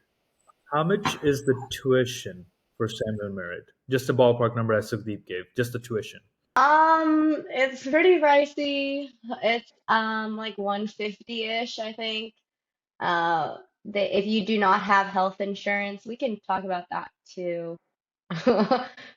how much is the tuition for Samuel Merritt? Just a ballpark number as Sukhdeep gave, just the tuition. It's pretty pricey. It's like 150-ish, I think. Uh, if you do not have health insurance, we can talk about that too.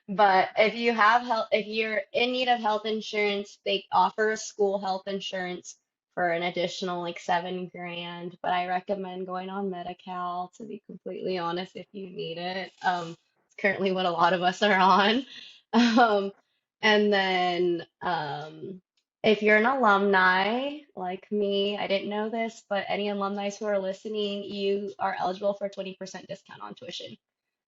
But if you're in need of health insurance, they offer a school health insurance for an additional like 7 grand. But I recommend going on Medi-Cal, to be completely honest, if you need it. It's currently what a lot of us are on. Um, and then if you're an alumni like me, I didn't know this, but any alumni who are listening, you are eligible for a 20% discount on tuition.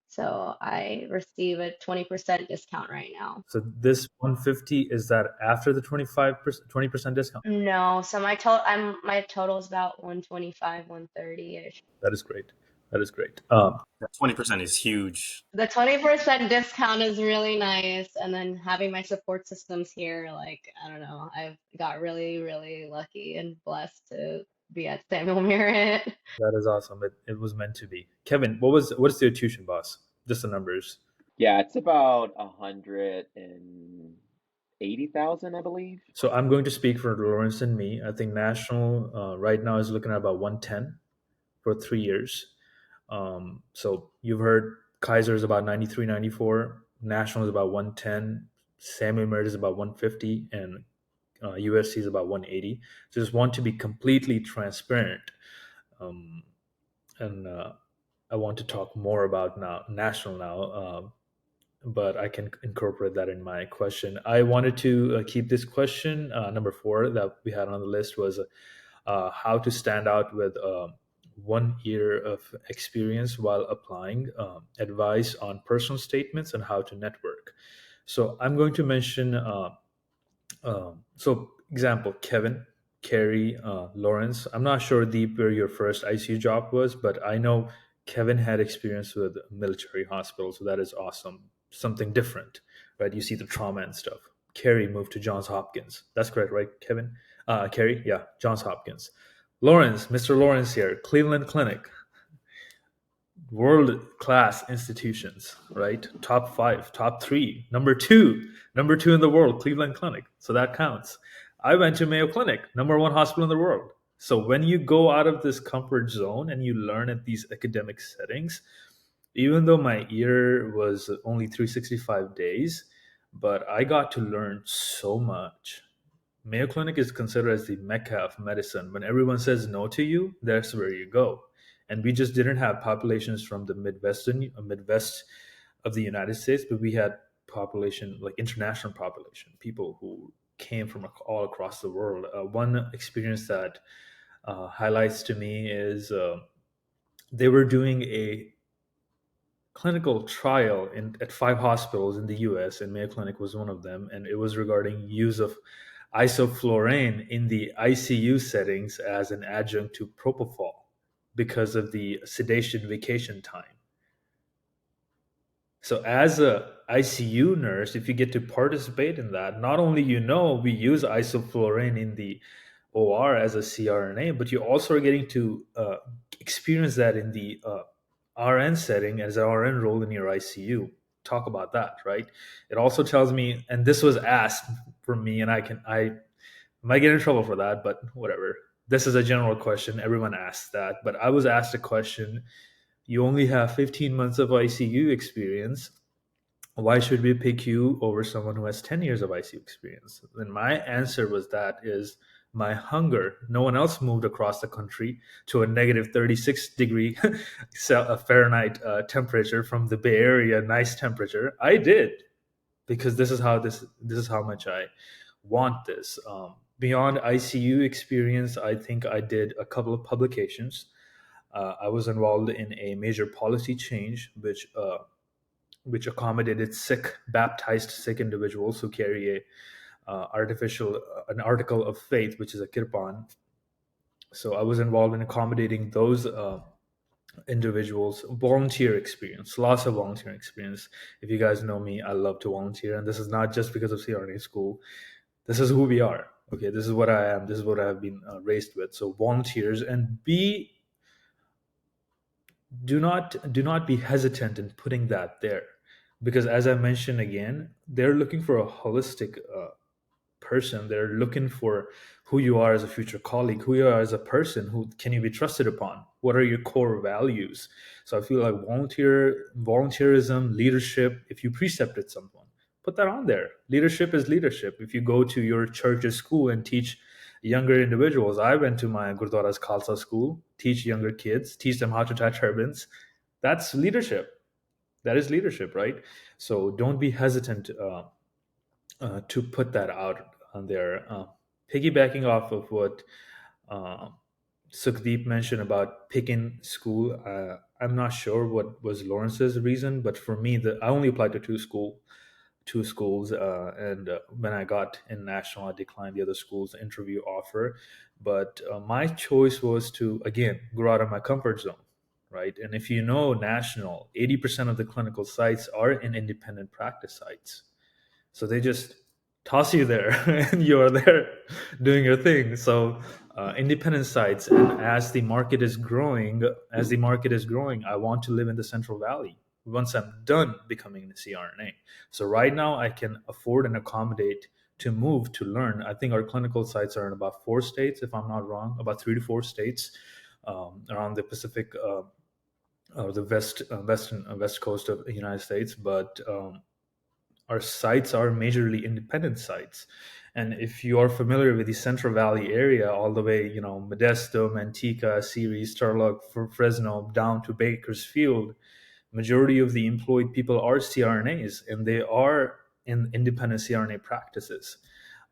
So I receive a 20% discount right now. So this 150, is that after the 20% discount? No, so my total is about 125, 130-ish. That is great. That is great. That 20% is huge. The 20% discount is really nice, and then having my support systems here, like, I don't know, I've got really, really lucky and blessed to be at Samuel Merritt. That is awesome. It was meant to be. Kevin, what's the tuition, boss? Just the numbers. Yeah, it's about 180,000, I believe. So I'm going to speak for Lawrence and me. I think national right now is looking at about 110 for 3 years. So you've heard Kaiser is about 93, 94. National is about 110. Samuel Merritt is about 150, and USC is about 180. So just want to be completely transparent. And I want to talk more about national now, but I can incorporate that in my question. I wanted to keep this question, number 4 that we had on the list, was how to stand out with 1 year of experience while applying, advice on personal statements, and how to network. So I'm going to mention, example, Kevin, Kari, Lawrence. I'm not sure, Deep, where your first ICU job was, but I know Kevin had experience with military hospitals, so that is awesome. Something different, right? You see the trauma and stuff. Kari moved to Johns Hopkins. That's correct, right, Kevin? Kari, yeah, Johns Hopkins. Lawrence, Mr. Lawrence here, Cleveland Clinic, world-class institutions, right? Top 5, top 3, number 2 in the world, Cleveland Clinic. So that counts. I went to Mayo Clinic, number 1 hospital in the world. So when you go out of this comfort zone and you learn at these academic settings, even though my year was only 365 days, but I got to learn so much. Mayo Clinic is considered as the mecca of medicine. When everyone says no to you, that's where you go. And we just didn't have populations from the Midwest of the United States, but we had population, like international population, people who came from all across the world. One experience that highlights to me is they were doing a clinical trial at 5 hospitals in the US, and Mayo Clinic was one of them, and it was regarding use of isoflurane in the ICU settings as an adjunct to propofol because of the sedation vacation time. So as a ICU nurse, if you get to participate in that, not only we use isoflurane in the OR as a CRNA, but you also are getting to experience that in the RN setting as an RN role in your ICU. Talk about that, right? It also tells me, and this was asked for me, and I might get in trouble for that, but whatever. This is a general question. Everyone asks that, but I was asked a question. You only have 15 months of ICU experience. Why should we pick you over someone who has 10 years of ICU experience? And my answer was that is my hunger. No one else moved across the country to a negative 36-degree Fahrenheit temperature from the Bay Area, nice temperature. I did, because this is how much I want this. Beyond ICU experience, I think I did a couple of publications. I was involved in a major policy change, which accommodated baptized sick individuals who carry an article of faith, which is a kirpan. So I was involved in accommodating those individuals. Volunteer experience, lots of volunteer experience. If you guys know me, I love to volunteer, and this is not just because of CRNA school. This is who we are. Okay, this is what I am. This is what I have been raised with. So volunteers, and do not be hesitant in putting that there, because as I mentioned again, they're looking for a holistic person. They're looking for who you are as a future colleague, who you are as a person, who can you be trusted upon, what are your core values. So I feel like volunteerism, leadership, if you precepted someone, put that on there. Leadership is leadership. If you go to your church's school and teach younger individuals, I went to my Gurdwara's Khalsa school, teach younger kids, teach them how to tie turbans. That's leadership. That is leadership, right? So don't be hesitant to put that out on there. Piggybacking off of what uh, Sukhdeep mentioned about picking school, I'm not sure what was Lawrence's reason, but for me, I only applied to two schools, and when I got in national, I declined the other school's interview offer. But my choice was to again grow out of my comfort zone, right? And if you know national, 80% of the clinical sites are in independent practice sites. So they just toss you there and you're there doing your thing. So independent sites, and as the market is growing, I want to live in the Central Valley once I'm done becoming the CRNA. So right now I can afford and accommodate to move to learn. I think our clinical sites are in about 4 states, if I'm not wrong, about 3 to 4 states around the Pacific or the west coast of the United States. But our sites are majorly independent sites. And if you are familiar with the Central Valley area, all the way, Modesto, Manteca, Ceres, Turlock, Fresno, down to Bakersfield, majority of the employed people are CRNAs, and they are in independent CRNA practices.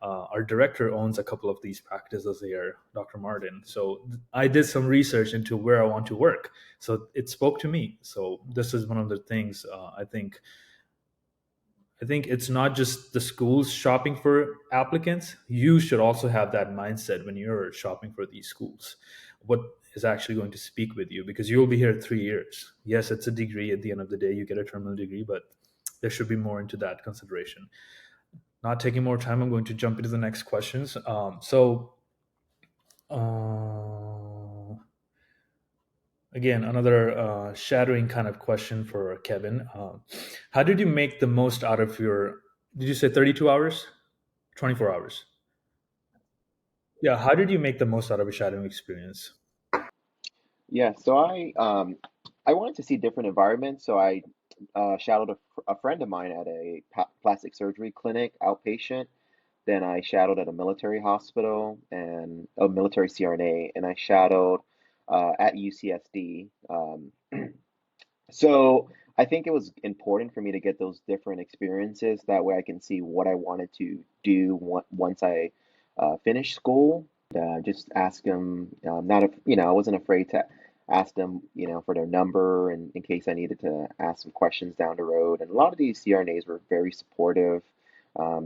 Our director owns a couple of these practices here, Dr. Martin. So I did some research into where I want to work. So it spoke to me. So this is one of the things I think it's not just the schools shopping for applicants. You should also have that mindset when you're shopping for these schools. What is actually going to speak with you, because you'll be here 3 years. Yes, it's a degree. At the end of the day, you get a terminal degree, but there should be more into that consideration. Not taking more time, I'm going to jump into the next questions. Again, another shadowing kind of question for Kevin. How did you make the most out of did you say 32 hours? 24 hours? Yeah, how did you make the most out of a shadowing experience? Yeah, so I wanted to see different environments, so I shadowed a friend of mine at a plastic surgery clinic, outpatient. Then I shadowed at a military hospital and a military CRNA, and I shadowed at UCSD. So I think it was important for me to get those different experiences. That way I can see what I wanted to do once I finish school. just ask them. Not, I wasn't afraid to ask them, for their number and in case I needed to ask some questions down the road. And a lot of these CRNAs were very supportive.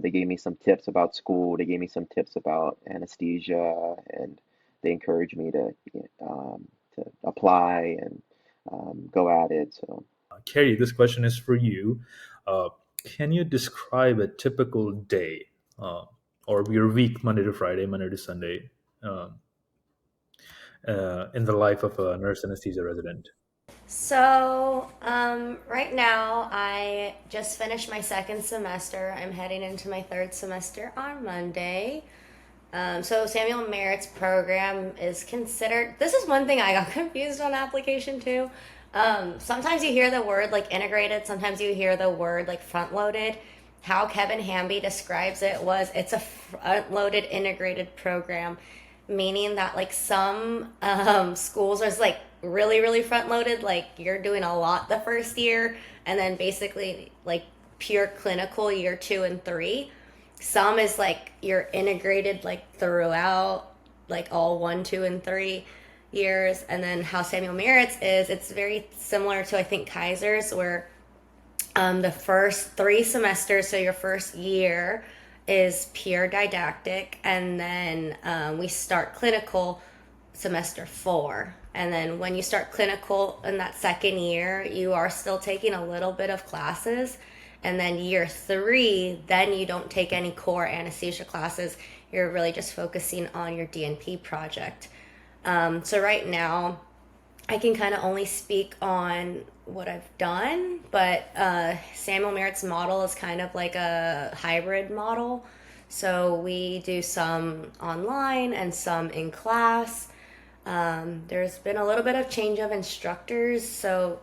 They gave me some tips about school. They gave me some tips about anesthesia, and they encouraged me to apply and go at it. So. Kari, this question is for you. Uh, can you describe a typical day uh, or your week, Monday to Friday, Monday to Sunday, uh, in the life of a nurse anesthesia resident? So, right now, I just finished my second semester. I'm heading into my third semester on Monday. So Samuel Merritt's program is considered. This is one thing I got confused on application too. Sometimes you hear the word like integrated. Sometimes you hear the word like front loaded. How Kevin Hamby describes it was it's a front loaded integrated program, meaning that like some schools are like really front loaded. Like you're doing a lot the first year, and then basically like pure clinical year 2 and 3. Some is like you're integrated like throughout, like all 1, 2, and 3 years. And then how Samuel Merritt's is, it's very similar to I think Kaiser's, where the first 3 semesters, so your first year is pure didactic, and then we start clinical semester 4. And then when you start clinical in that second year, you are still taking a little bit of classes. And then year 3, then you don't take any core anesthesia classes. You're really just focusing on your DNP project. So right now, I can kind of only speak on what I've done, but Samuel Merritt's model is kind of like a hybrid model. So we do some online and some in class. There's been a little bit of change of instructors. So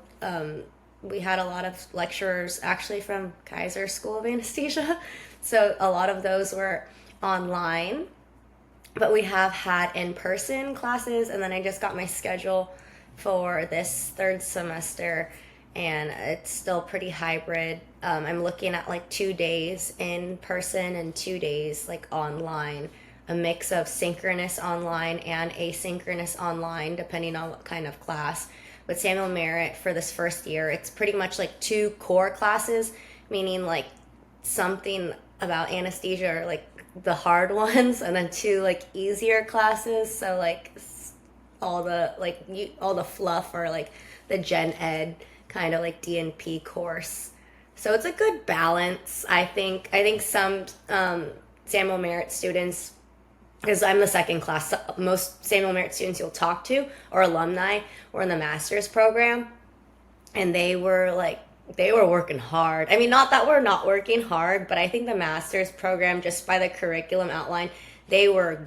we had a lot of lecturers actually from Kaiser School of Anesthesia. So a lot of those were online, but we have had in-person classes. And then I just got my schedule for this third semester, and it's still pretty hybrid. I'm looking at like 2 days in person and 2 days like online, a mix of synchronous online and asynchronous online, depending on what kind of class. With Samuel Merritt for this first year, it's pretty much like 2 core classes, meaning like something about anesthesia or like the hard ones, and then 2 like easier classes. So like all the fluff or like the gen ed kind of like DNP course. So it's a good balance. I think some Samuel Merritt students, because I'm the second class, so most Samuel Merritt students you'll talk to or alumni were in the master's program, and they were working hard. I mean, not that we're not working hard, but I think the master's program, just by the curriculum outline, they were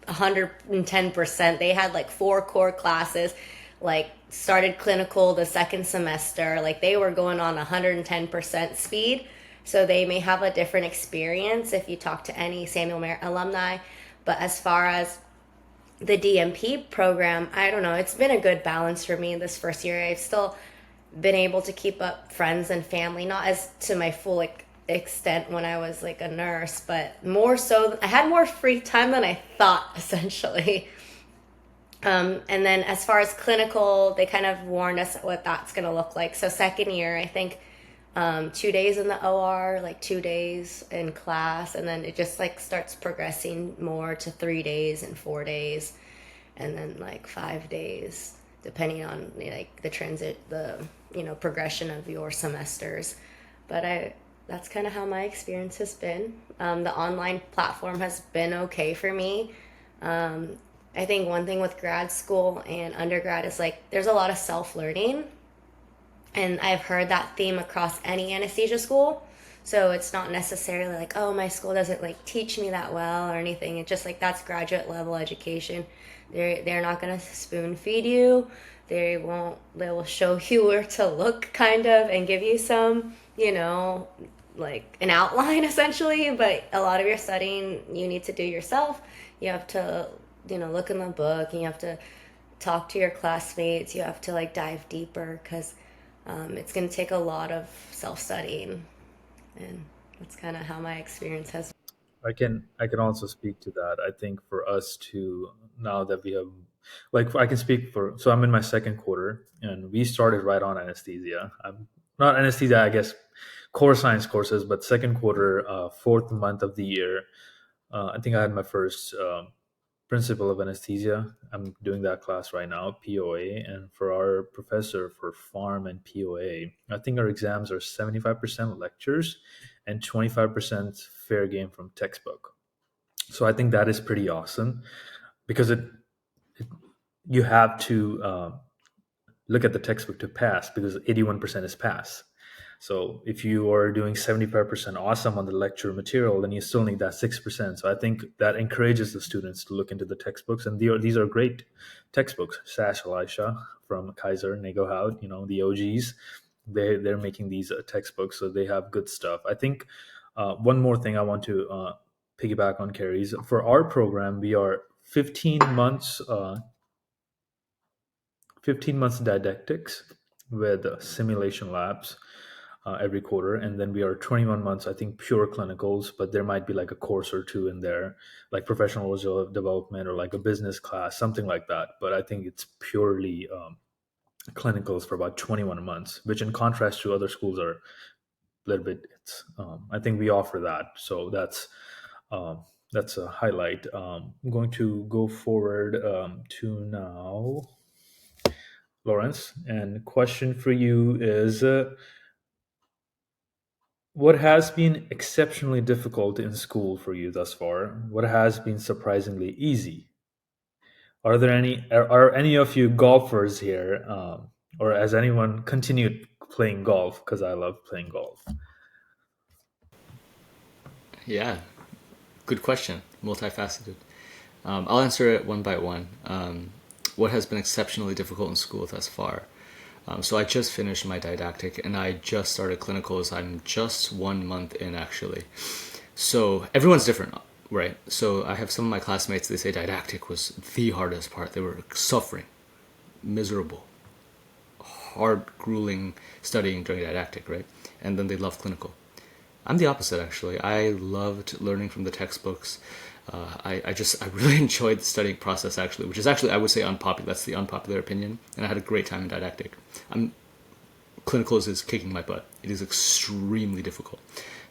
110%. They had like 4 core classes, like started clinical the second semester, like they were going on 110% speed. So they may have a different experience if you talk to any Samuel Merritt alumni. But as far as the DMP program, I don't know, it's been a good balance for me this first year. I've still been able to keep up friends and family, not as to my full extent when I was like a nurse, but more so I had more free time than I thought, essentially. And then as far as clinical, they kind of warned us what that's going to look like. So second year, I think 2 days in the OR, like 2 days in class, and then it just like starts progressing more to 3 days and 4 days, and then like 5 days, depending on like the progression of your semesters. But that's kind of how my experience has been. The online platform has been okay for me. I think one thing with grad school and undergrad is like there's a lot of self-learning. And I've heard that theme across any anesthesia school. So it's not necessarily like, oh, my school doesn't like teach me that well or anything. It's just like that's graduate level education. They're not gonna spoon feed you. They will show you where to look kind of and give you some, like an outline essentially. But a lot of your studying you need to do yourself. You have to, look in the book, and you have to talk to your classmates. You have to like dive deeper because it's going to take a lot of self-studying, and that's kind of how my experience has. I can also speak to that. I think for us to, now that we have, like, I can speak for, so I'm in my second quarter and we started right on anesthesia. I'm not anesthesia, I guess, core science courses, but second quarter, fourth month of the year. I think I had my first principle of anesthesia. I'm doing that class right now, POA. And for our professor for pharm and POA, I think our exams are 75% lectures and 25% fair game from textbook. So I think that is pretty awesome because you have to look at the textbook to pass, because 81% is pass. So if you are doing 75% awesome on the lecture material, then you still need that 6%. So I think that encourages the students to look into the textbooks, and these are great textbooks. Sash Elisha from Kaiser, Nego Hout, the OGs. They're making these textbooks, so they have good stuff. I think one more thing I want to piggyback on Kari's. For our program, we are 15 months didactics with simulation labs every quarter, and then we are 21 months, I think, pure clinicals, but there might be like a course or two in there, like professional development or like a business class, something like that. But I think it's purely clinicals for about 21 months, which in contrast to other schools are a little bit, I think we offer that. So that's a highlight. I'm going to go forward to now Lawrence, and question for you is what has been exceptionally difficult in school for you thus far? What has been surprisingly easy? Are any of you golfers here, or has anyone continued playing golf? Because I love playing golf. Yeah, good question. Multifaceted. I'll answer it one by one. What has been exceptionally difficult in school thus far? So I just finished my didactic and I just started clinicals. I'm just 1 month in, actually. So everyone's different, right? So I have some of my classmates, they say didactic was the hardest part. They were suffering, miserable, hard, grueling studying during didactic, right? And then they love clinical. I'm the opposite, actually. I loved learning from the textbooks. I really enjoyed the studying process, actually, which is actually, I would say, unpopular. That's the unpopular opinion. And I had a great time in didactic. Clinicals is kicking my butt. It is extremely difficult.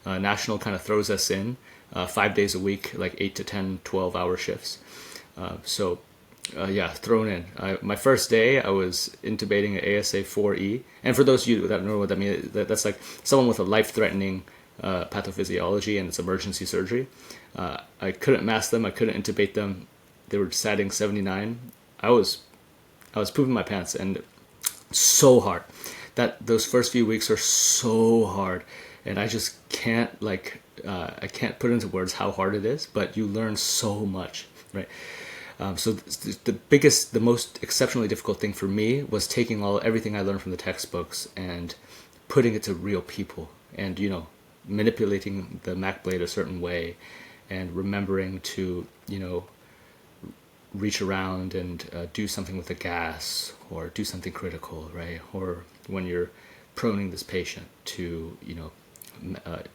National kind of throws us in 5 days a week, like 8 to 10, 12-hour shifts. Yeah, thrown in. My first day, I was intubating an ASA 4E. And for those of you that don't know what that means, that's like someone with a life-threatening pathophysiology, and it's emergency surgery. I couldn't mask them. I couldn't intubate them. They were satting 79. I was pooping my pants, and so hard. Those first few weeks are so hard, and I just can't I can't put into words how hard it is. But you learn so much, right? So the most exceptionally difficult thing for me was taking everything I learned from the textbooks and putting it to real people, and manipulating the Mac blade a certain way, and remembering to reach around and do something with the gas, or do something critical, right? Or when you're proning this patient to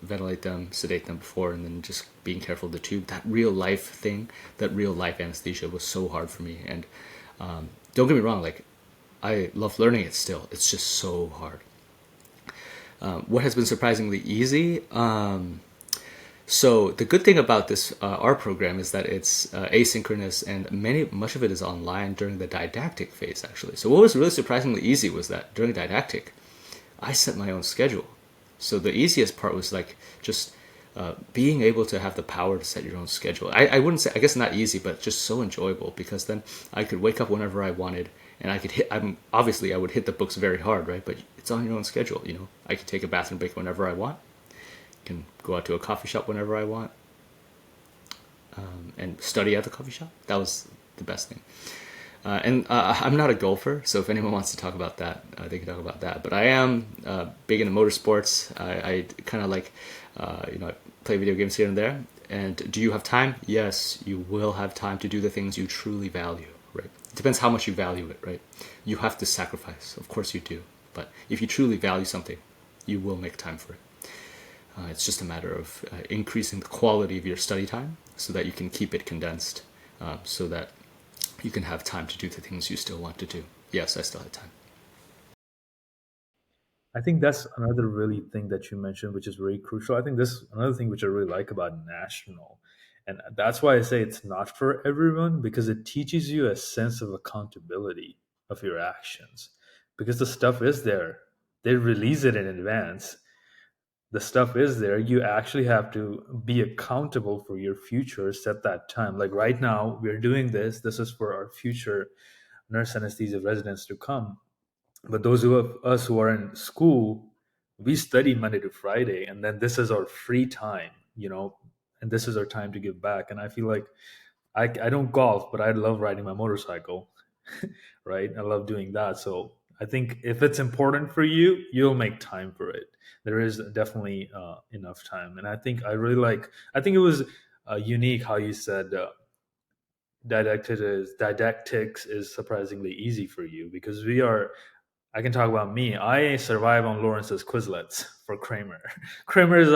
ventilate them, sedate them before, and then just being careful of the tube. That real life thing, that real life anesthesia was so hard for me. And don't get me wrong, I love learning it still. It's just so hard. What has been surprisingly easy? So the good thing about this our program is that it's asynchronous, and much of it is online during the didactic phase, actually. So what was really surprisingly easy was that during didactic, I set my own schedule. So the easiest part was just being able to have the power to set your own schedule. I wouldn't say, I guess not easy, but just so enjoyable, because then I could wake up whenever I wanted, and I could obviously I would hit the books very hard, right? But it's on your own schedule, I could take a bathroom break whenever I want. Can go out to a coffee shop whenever I want, and study at the coffee shop. That was the best thing. And I'm not a golfer, so if anyone wants to talk about that, they can talk about that. But I am big into motorsports. I kind of I play video games here and there. And do you have time? Yes, you will have time to do the things you truly value, right? It depends how much you value it, right? You have to sacrifice. Of course you do. But if you truly value something, you will make time for it. It's just a matter of increasing the quality of your study time so that you can keep it condensed, so that you can have time to do the things you still want to do. Yes, I still have time. I think that's another really thing that you mentioned, which is very crucial. I think this another thing which I really like about national, and that's why I say it's not for everyone, because it teaches you a sense of accountability of your actions. Because the stuff is there, they release it in advance. The stuff is there. You actually have to be accountable for your futures at that time. Like right now, we're doing this. This is for our future nurse anesthesia residents to come, but those of us who are in school, we study Monday to Friday, and then this is our free time, and this is our time to give back. And I feel like I don't golf, but I love riding my motorcycle, right? I love doing that. So I think if it's important for you, you'll make time for it. There is definitely enough time. And I think it was unique how you said didactics is surprisingly easy for you, because I can talk about me. I survive on Lawrence's Quizlets for Kramer. Kramer is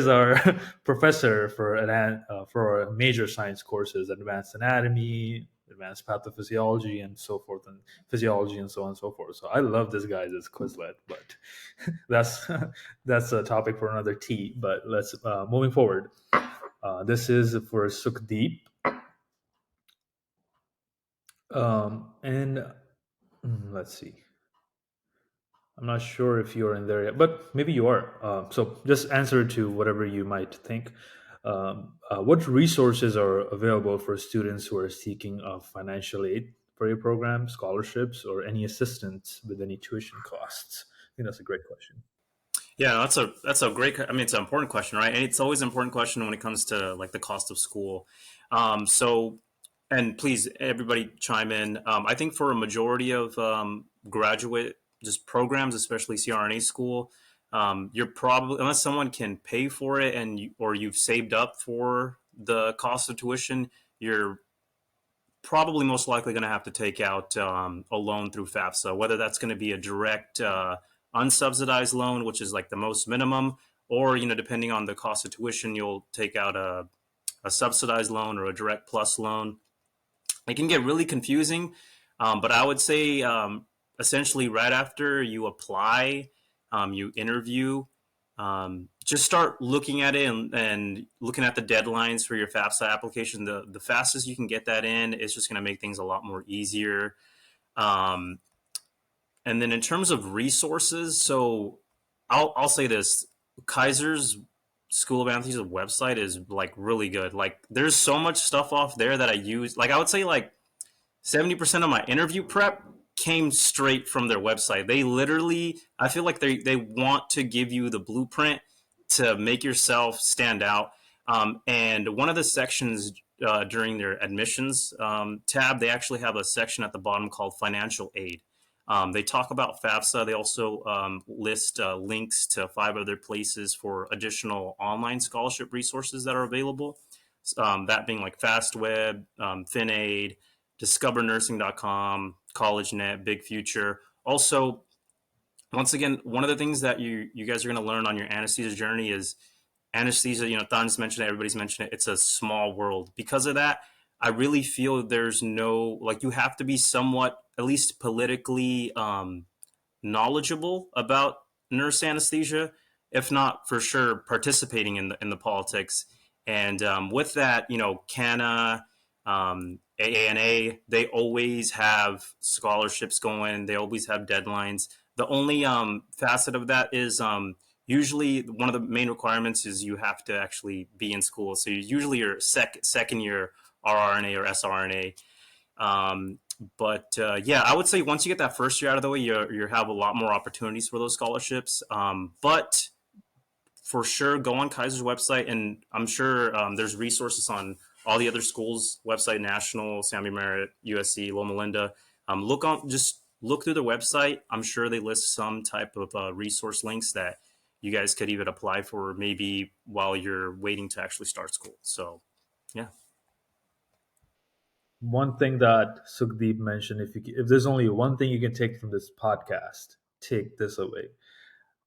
our professor for major science courses, advanced anatomy, advanced pathophysiology, and so forth, and physiology, and so on and so forth. So I love this guy's Quizlet, but that's that's a topic for another tea. But let's moving forward. This is for Sukhdeep, and let's see. I'm not sure if you're in there yet, but maybe you are. So just answer to whatever you might think. What resources are available for students who are seeking financial aid for your program, scholarships, or any assistance with any tuition costs? I think that's a great question. Yeah, that's a great. I mean, it's an important question, right? And it's always an important question when it comes to like the cost of school. So, and please, everybody chime in. I think for a majority of graduate just programs, especially CRNA school, you're probably, unless someone can pay for it or you've saved up for the cost of tuition, you're probably most likely going to have to take out a loan through FAFSA, whether that's going to be a direct unsubsidized loan, which is like the most minimum, or depending on the cost of tuition, you'll take out a subsidized loan or a direct plus loan. It can get really confusing, but I would say essentially right after you apply, you interview, just start looking at it and looking at the deadlines for your FAFSA application. The fastest you can get that in is just going to make things a lot more easier. Um, and then in terms of resources, so I'll say this: Kaiser's School of Anesthesia website is like really good. Like there's so much stuff off there that I use. Like I would say like 70% of my interview prep came straight from their website. They literally, I feel like they want to give you the blueprint to make yourself stand out. And one of the sections during their admissions tab, they actually have a section at the bottom called financial aid. They talk about FAFSA. They also list links to 5 other places for additional online scholarship resources that are available. That being like FastWeb, FinAid, discovernursing.com, CollegeNet, Big Future. Also, once again, one of the things that you guys are going to learn on your anesthesia journey is anesthesia. Than's mentioned it, everybody's mentioned it. It's a small world. Because of that, I really feel there's no, like, you have to be somewhat, at least politically knowledgeable about nurse anesthesia, if not for sure participating in the politics. And with that, CANA, AANA, they always have scholarships going. They always have deadlines. The only facet of that is usually one of the main requirements is you have to actually be in school. So usually your second year RRNA or SRNA. Yeah, I would say once you get that first year out of the way, you have a lot more opportunities for those scholarships. But for sure, go on Kaiser's website, and I'm sure there's resources on all the other schools' website: National, Samuel Merritt, USC, Loma Linda. Just look through the website. I'm sure they list some type of resource links that you guys could even apply for, maybe while you're waiting to actually start school. So, yeah. One thing that Sukhdeep mentioned, if there's only one thing you can take from this podcast, take this away.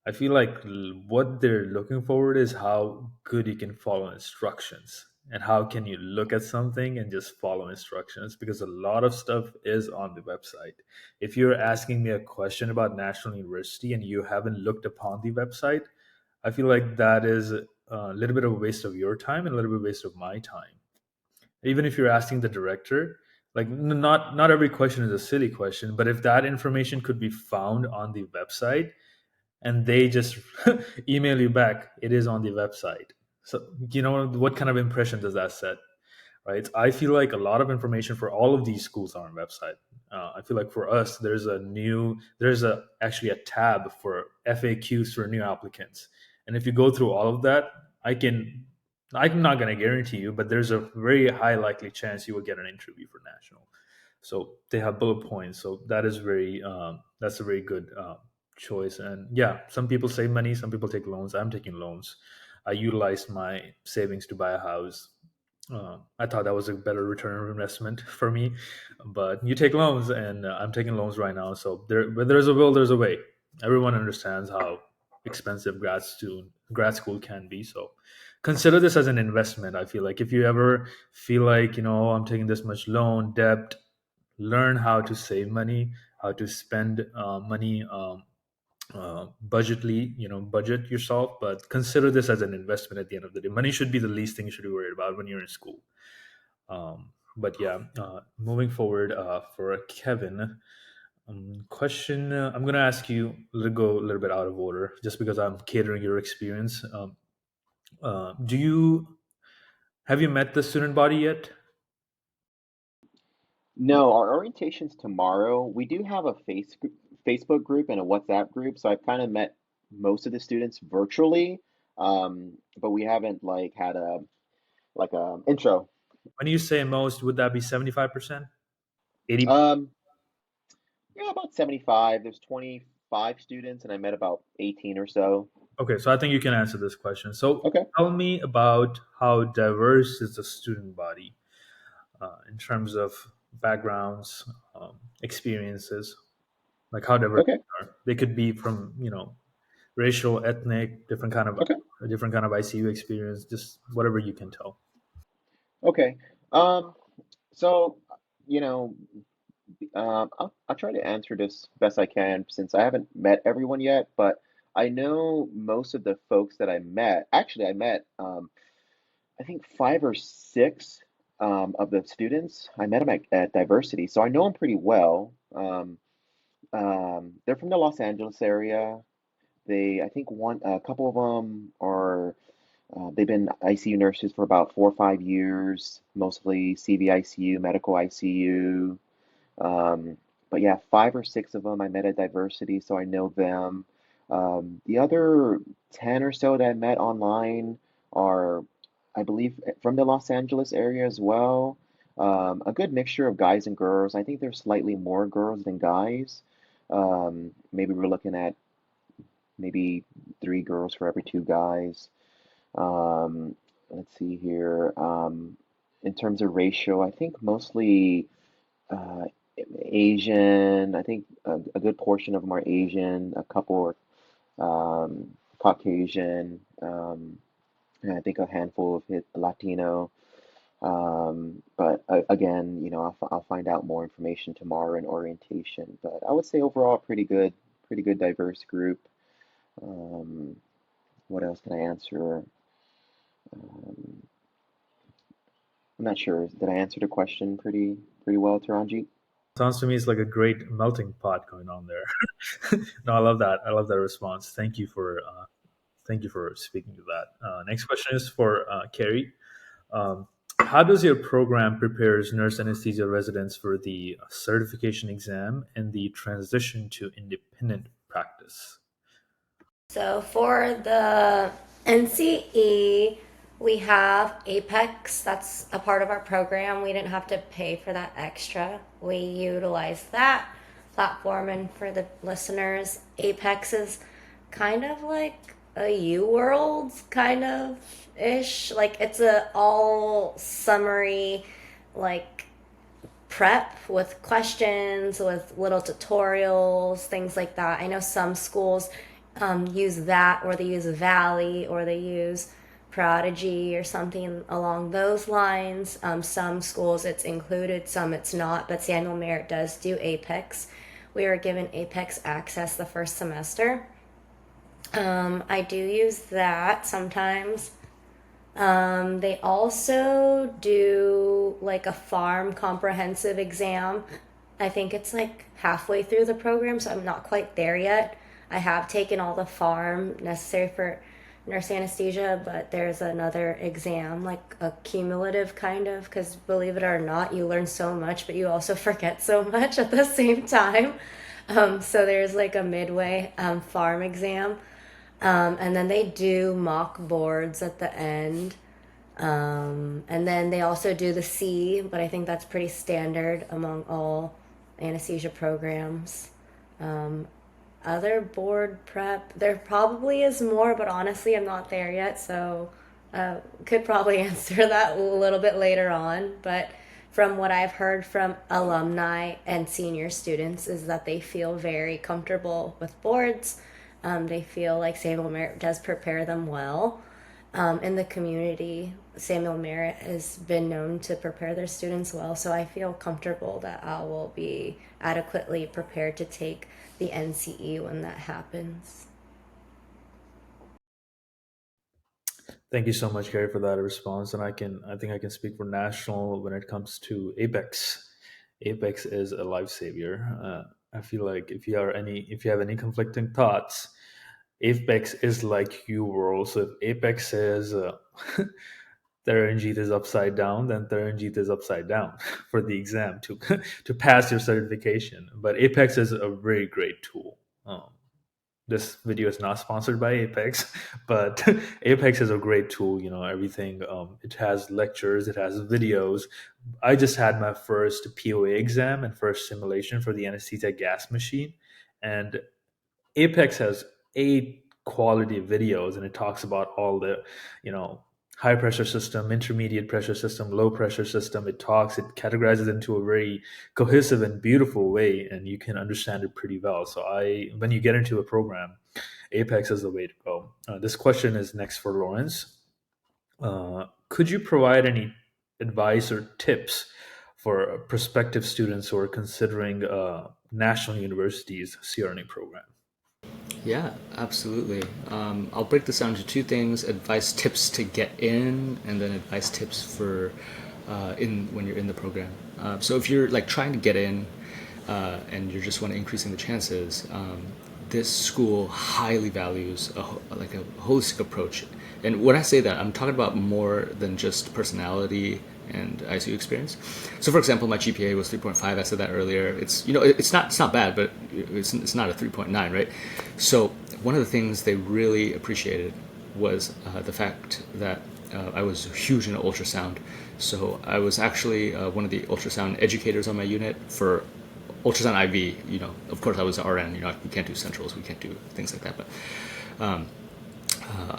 I feel like what they're looking forward is how good you can follow instructions and how can you look at something and just follow instructions, because a lot of stuff is on the website. If you're asking me a question about National University and you haven't looked upon the website, I feel like that is a little bit of a waste of your time and a little bit of a waste of my time. Even if you're asking the director, like not every question is a silly question, but if that information could be found on the website and they just email you back, it is on the website. So you know what kind of impression does that set, right? I feel like a lot of information for all of these schools are on website. I feel like for us, there's a actually a tab for FAQs for new applicants, and if you go through all of that, I can. I'm not going to guarantee you, but there's a very high likely chance you will get an interview for national. So they have bullet points. So that is that's a very good choice. And yeah, some people save money, some people take loans. I'm taking loans. I utilized my savings to buy a house. I thought that was a better return on investment for me. But you take loans, and I'm taking loans right now. So where there's a will, there's a way. Everyone understands how expensive grad school can be. So consider this as an investment. I feel like if you ever feel like, I'm taking this much loan debt, learn how to save money, how to spend money budgetly, budget yourself, but consider this as an investment at the end of the day. Money should be the least thing you should be worried about when you're in school. But yeah, moving forward for Kevin, question, I'm going to ask you go a little bit out of order just because I'm catering your experience. Do you have you met the student body yet? No, our orientation's tomorrow. We do have a Facebook group and a WhatsApp group, so I've kind of met most of the students virtually, but we haven't like had a intro. When you say most, would that be 75%? 80? Um, yeah, about 75. There's 25 students, and I met about 18 or so. Okay, so I think you can answer this question. So Okay. tell me about how diverse is the student body in terms of backgrounds, experiences, like how diverse Okay. they are. They could be from, racial, ethnic, Okay. different kind of ICU experience, just whatever you can tell. Okay. Um, so, you know, I'll try to answer this best I can since I haven't met everyone yet, but I know most of the folks that I met. Actually, I met I think five or six of the students. I met them at diversity, so I know them pretty well. They're from the Los Angeles area. I think a couple of them are. They've been ICU nurses for about 4 or 5 years, mostly CVICU, medical ICU. Um, but yeah, five or six of them I met at diversity, so I know them. The other 10 or so that I met online are, I believe, from the Los Angeles area as well. A good mixture of guys and girls. I think there's slightly more girls than guys. Maybe we're looking at maybe 3 girls for every 2 guys. Let's see here. In terms of ratio, I think mostly uh, Asian. I think a good portion of them are Asian. A couple are Caucasian. And I think a handful of it Latino. But again, I'll find out more information tomorrow in orientation. But I would say overall, pretty good diverse group. Um, what else can I answer? Um, I'm not sure. Did I answer the question pretty well, Taranjeet? Sounds to me it's like a great melting pot going on there. No, I love that. I love that response. Thank you for speaking to that. Next question is for Kari. Um, how does your program prepares nurse anesthesia residents for the certification exam and the transition to independent practice? So for the NCE, we have Apex. That's a part of our program. We didn't have to pay for that extra. We utilize that platform. And for the listeners, Apex is kind of like a U World kind of ish. Like it's a all summary, like prep with questions, with little tutorials, things like that. I know some schools use that, or they use Valley, or they use Prodigy or something along those lines. Some schools it's included, some it's not, but Samuel Merritt does do Apex. We were given Apex access the first semester. I do use that sometimes. They also do like a farm comprehensive exam. I think it's like halfway through the program, so I'm not quite there yet. I have taken all the farm necessary for nurse anesthesia, but there's another exam, like a cumulative kind of, because believe it or not, you learn so much, but you also forget so much at the same time. So there's like a midway farm exam. And then they do mock boards at the end. And then they also do the C, but I think that's pretty standard among all anesthesia programs. Other board prep, there probably is more, but honestly, I'm not there yet, so could probably answer that a little bit later on. But from what I've heard from alumni and senior students is that they feel very comfortable with boards. They feel like Samuel Merritt does prepare them well. In the community, Samuel Merritt has been known to prepare their students well, so I feel comfortable that I will be adequately prepared to take the NCE when that happens. Thank you so much, Kari, for that response. And I think I can speak for national when it comes to Apex. Apex is a lifesaver. I feel like if you have any conflicting thoughts, Apex is like UWorld. So if Apex says Taranjeet is upside down, then Taranjeet is upside down for the exam to pass your certification. But Apex is a very great tool. This video is not sponsored by Apex, but Apex is a great tool. Everything. It has lectures, it has videos. I just had my first POA exam and first simulation for the anesthesia gas machine, and Apex has 8 quality videos, and it talks about all the, high pressure system, intermediate pressure system, low pressure system. It categorizes into a very cohesive and beautiful way, and you can understand it pretty well. So when you get into a program, Apex is the way to go. This question is next for Lawrence. Could you provide any advice or tips for prospective students who are considering National University's CRNA program? Yeah, absolutely. I'll break this down into 2 things: advice tips to get in, and then advice tips for when you're in the program. So if you're like trying to get in and you just want to increasing the chances, this school highly values a holistic approach. And when I say that, I'm talking about more than just personality and ICU experience. So, for example, my GPA was 3.5. I said that earlier. It's it's not bad, but it's not a 3.9, right? So one of the things they really appreciated was the fact that I was huge into ultrasound. So I was actually one of the ultrasound educators on my unit for ultrasound IV. Of course I was an RN. We can't do centrals, we can't do things like that. But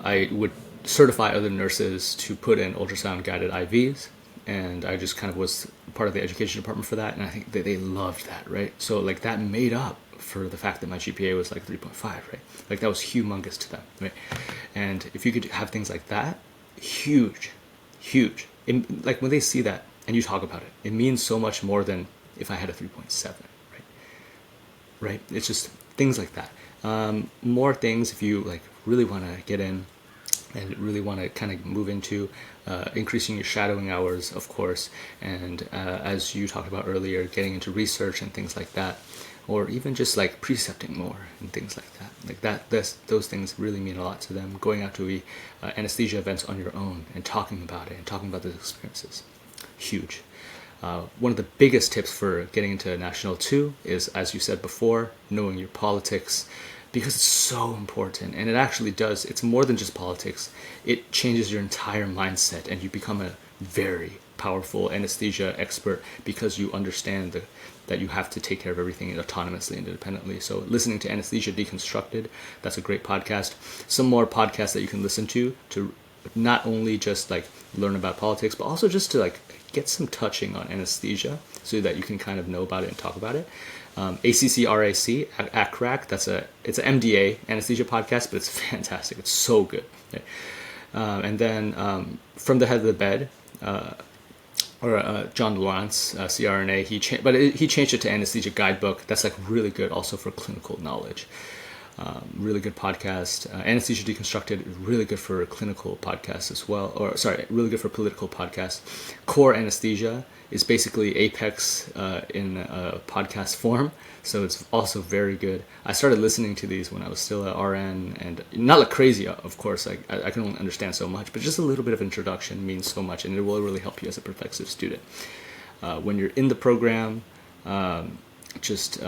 I would certify other nurses to put in ultrasound guided IVs. And I just kind of was part of the education department for that, and I think they loved that, right? So like that made up for the fact that my GPA was like 3.5, right? Like that was humongous to them, right? And if you could have things like that, huge. Like when they see that and you talk about it, it means so much more than if I had a 3.7, right? It's just things like that. More things if you like really want to get in and really want to kind of move into increasing your shadowing hours, of course, and as you talked about earlier, getting into research and things like that, or even just like precepting more and things like that. Those things really mean a lot to them. Going out to anesthesia events on your own and talking about it and talking about those experiences, huge. One of the biggest tips for getting into National 2 is, as you said before, knowing your politics, because it's so important. And it actually does. It's more than just politics. It changes your entire mindset, and you become a very powerful anesthesia expert because you understand that you have to take care of everything autonomously and independently. So listening to Anesthesia Deconstructed, that's a great podcast. Some more podcasts that you can listen to not only just like learn about politics, but also just to like get some touching on anesthesia so that you can kind of know about it and talk about it. ACCRAC, ACRAC. It's an MDA anesthesia podcast, but it's fantastic. It's so good. Okay. And then From the Head of the Bed, John Lawrence, CRNA. He changed it to Anesthesia Guidebook. That's like really good, also for clinical knowledge. Really good podcast. Anesthesia Deconstructed, really good for clinical podcasts as well. Really good for political podcasts. Core Anesthesia is basically Apex in podcast form, so it's also very good. I started listening to these when I was still at RN, and not like crazy, of course. I can only understand so much, but just a little bit of introduction means so much, and it will really help you as a prospective student. When you're in the program, just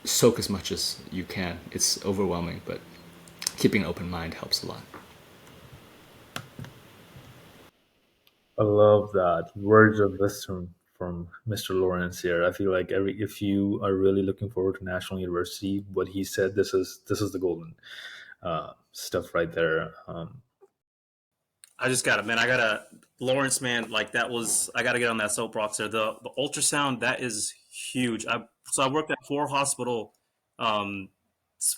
soak as much as you can. It's overwhelming, but keeping an open mind helps a lot. I love that words of wisdom from Mr. Lawrence here. I feel like if you are really looking forward to National University, what he said, this is the golden stuff right there. I just got it, man. Lawrence, man. Like that was, I got to get on that soapbox there. The ultrasound, that is huge. I worked at um,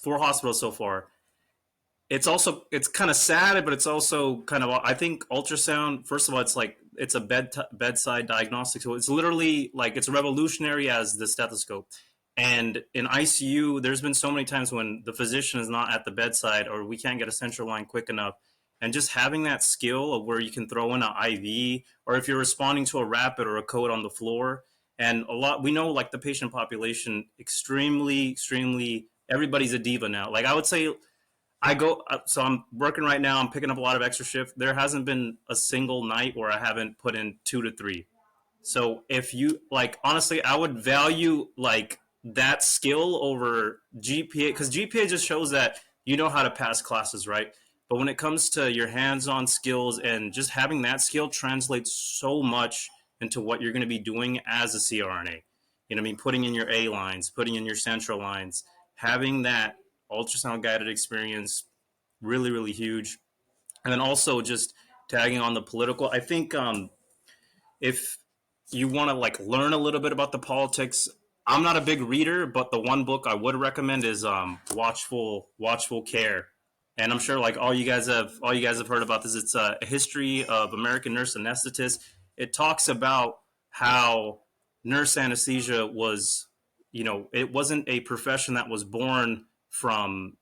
4 hospitals so far. It's kind of sad, but it's also kind of, I think ultrasound. First of all, it's a bedside diagnostic, so it's literally like it's revolutionary as the stethoscope. And in ICU, there's been so many times when the physician is not at the bedside or we can't get a central line quick enough. And just having that skill of where you can throw in an IV, or if you're responding to a rapid or a code on the floor, and we know like the patient population extremely, everybody's a diva now. Like I would say, so I'm working right now. I'm picking up a lot of extra shift. There hasn't been a single night where I haven't put in 2 to 3. So if you like, honestly, I would value like that skill over GPA, because GPA just shows that you know how to pass classes, right? But when it comes to your hands-on skills and just having that skill translates so much into what you're going to be doing as a CRNA. You know what I mean? Putting in your A lines, putting in your central lines, having that ultrasound guided experience, really huge. And then also just tagging on the political. I think if you want to like learn a little bit about the politics, I'm not a big reader, but the one book I would recommend is Watchful Care. And I'm sure like all you guys have heard about this. It's a history of American nurse anesthetists. It talks about how nurse anesthesia was, it wasn't a profession that was born from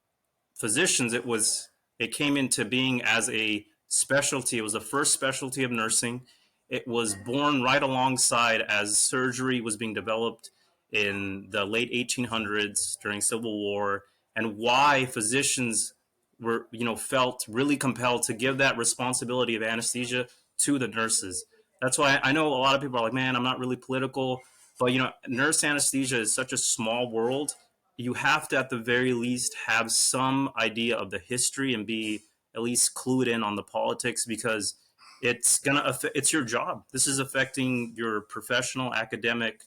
physicians. It came into being as a specialty. It was the first specialty of nursing. It was born right alongside as surgery was being developed in the late 1800s during Civil War, and why physicians were, felt really compelled to give that responsibility of anesthesia to the nurses. That's why I know a lot of people are like, man, I'm not really political, but nurse anesthesia is such a small world. You have to, at the very least, have some idea of the history and be at least clued in on the politics, because it's your job. This is affecting your professional academic.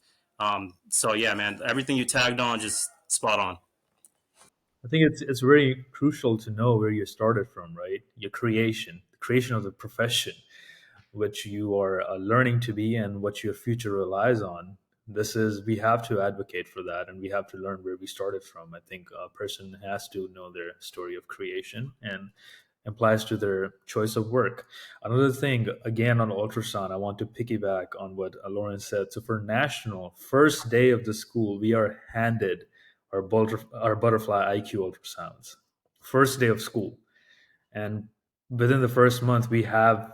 So yeah, man, everything you tagged on, just spot on. I think it's very crucial to know where you started from, right? Your creation, the creation of the profession, which you are learning to be and what your future relies on. We have to advocate for that, and we have to learn where we started from. I think a person has to know their story of creation and applies to their choice of work. Another thing, again, on ultrasound, I want to piggyback on what Lawrence said. So for national first day of the school, we are handed our butterfly IQ ultrasounds. First day of school, and within the first month we have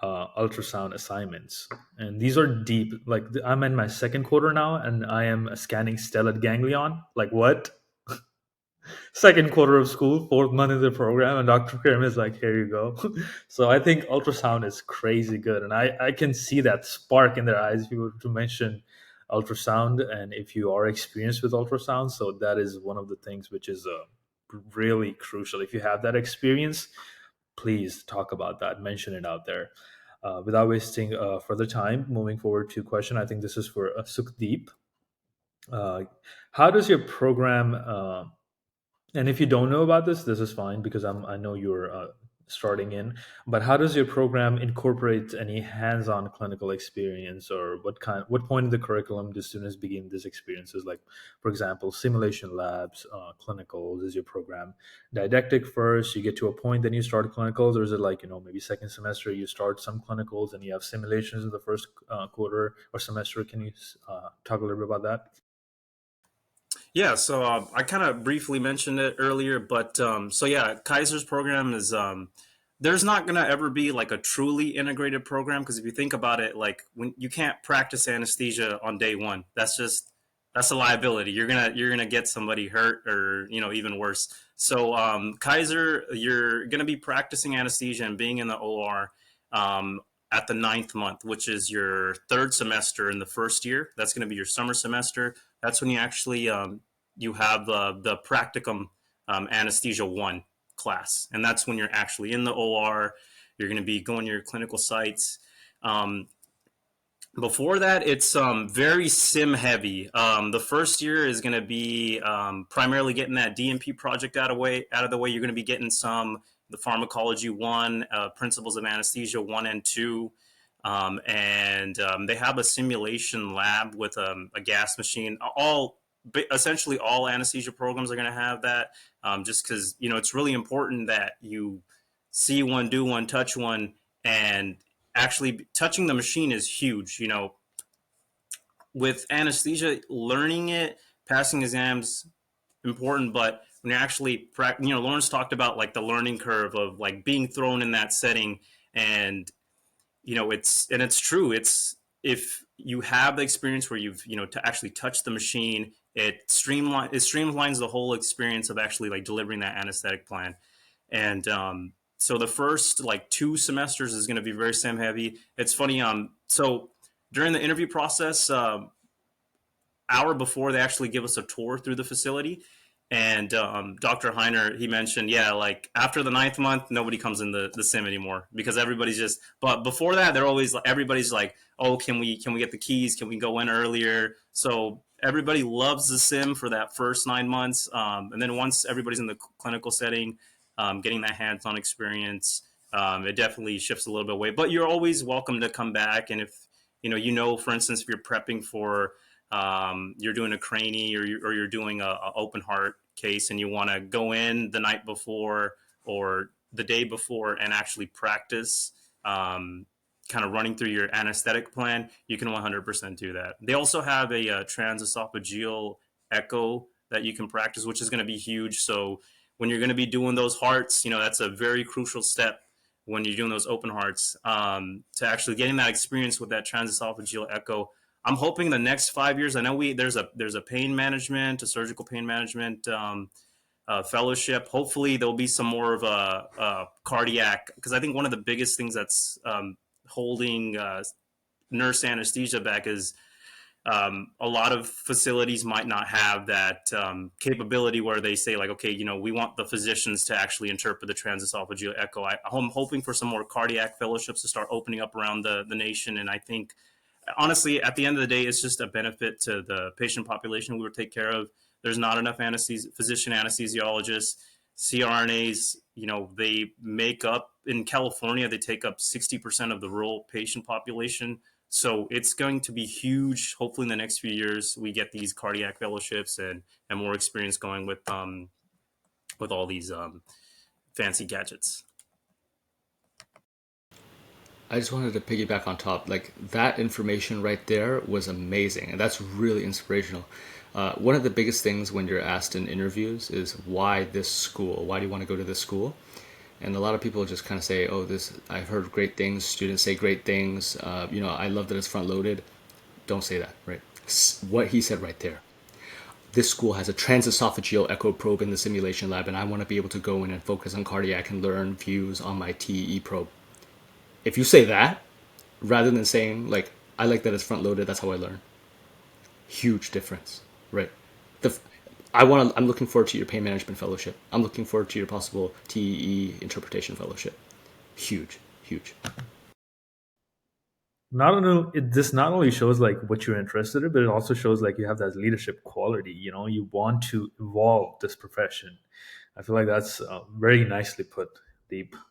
ultrasound assignments, and these are deep. Like I'm in my second quarter now and I am scanning stellate ganglion. Like what? Second quarter of school, fourth month in the program, and Dr. Karim is like, here you go. So I think ultrasound is crazy good, and I can see that spark in their eyes if you were to mention ultrasound and if you are experienced with ultrasound. So that is one of the things which is really crucial. If you have that experience, please talk about that, mention it out there. Without wasting further time, moving forward to question, I think this is for Sukhdeep. How does your program, and if you don't know about this is fine, because I know you're starting in. But how does your program incorporate any hands-on clinical experience, or what point in the curriculum do students begin these experiences? Like, for example, simulation labs, clinicals. Is your program didactic first? You get to a point, then you start clinicals, or is it like, maybe second semester you start some clinicals and you have simulations in the first quarter or semester? Can you talk a little bit about that? Yeah, so I kind of briefly mentioned it earlier, but so yeah, Kaiser's program is there's not gonna ever be like a truly integrated program, because if you think about it, like when you can't practice anesthesia on day one, that's a liability. You're gonna get somebody hurt, or even worse. So Kaiser, you're gonna be practicing anesthesia and being in the OR um, at the ninth month, which is your third semester in the first year. That's gonna be your summer semester. That's when you actually you have the practicum anesthesia 1 class, and that's when you're actually in the OR. You're going to be going to your clinical sites. Um, Before that, it's very sim heavy. The first year is going to be primarily getting that DMP project out of the way. You're going to be getting the pharmacology 1, principles of anesthesia 1 and 2. And they have a simulation lab with a gas machine. Essentially all anesthesia programs are going to have that, just because it's really important that you see one, do one, touch one, and actually touching the machine is huge. With anesthesia, learning it, passing exams, important, but when you're actually Lawrence talked about like the learning curve of like being thrown in that setting. And it's true. It's If you have the experience where you've to actually touch the machine, it streamlines the whole experience of actually like delivering that anesthetic plan. And so the first like 2 semesters is going to be very sim heavy. It's funny. So during the interview process, hour before, they actually give us a tour through the facility. And Dr. Heiner, he mentioned, yeah, like after the ninth month, nobody comes in the sim anymore, because everybody's just. But before that, they're always everybody's like, oh, can we get the keys? Can we go in earlier? So everybody loves the sim for that first 9 months, and then once everybody's in the clinical setting, getting that hands-on experience, it definitely shifts a little bit away. But you're always welcome to come back, and if for instance, if you're prepping for you're doing a cranie, or you're doing a open heart case, and you want to go in the night before or the day before and actually practice kind of running through your anesthetic plan, you can 100% do that. They also have a transesophageal echo that you can practice, which is going to be huge. So when you're going to be doing those hearts, that's a very crucial step when you're doing those open hearts, to actually getting that experience with that transesophageal echo. I'm hoping the next 5 years. I know there's a pain management, a surgical pain management fellowship. Hopefully, there'll be some more of a cardiac, because I think one of the biggest things that's holding nurse anesthesia back is a lot of facilities might not have that capability where they say like, okay, we want the physicians to actually interpret the transesophageal echo. I'm hoping for some more cardiac fellowships to start opening up around the nation, and I think honestly, at the end of the day, it's just a benefit to the patient population we would take care of. There's not enough physician anesthesiologists. CRNAs, they make up, in California, they take up 60% of the rural patient population. So it's going to be huge. Hopefully in the next few years, we get these cardiac fellowships and more experience going with all these fancy gadgets. I just wanted to piggyback on top. Like, that information right there was amazing, and that's really inspirational. One of the biggest things when you're asked in interviews is, why this school? Why do you want to go to this school? And a lot of people just kind of say, oh, I've heard great things. Students say great things. I love that it's front loaded. Don't say that, right? What he said right there. This school has a transesophageal echo probe in the simulation lab, and I want to be able to go in and focus on cardiac and learn views on my TE probe. If you say that, rather than saying, like, I like that it's front loaded, that's how I learn. Huge difference, right? I'm looking forward to your pain management fellowship. I'm looking forward to your possible TEE interpretation fellowship. Huge. This not only shows like what you're interested in, but it also shows like you have that leadership quality. You want to evolve this profession. I feel like that's very nicely put,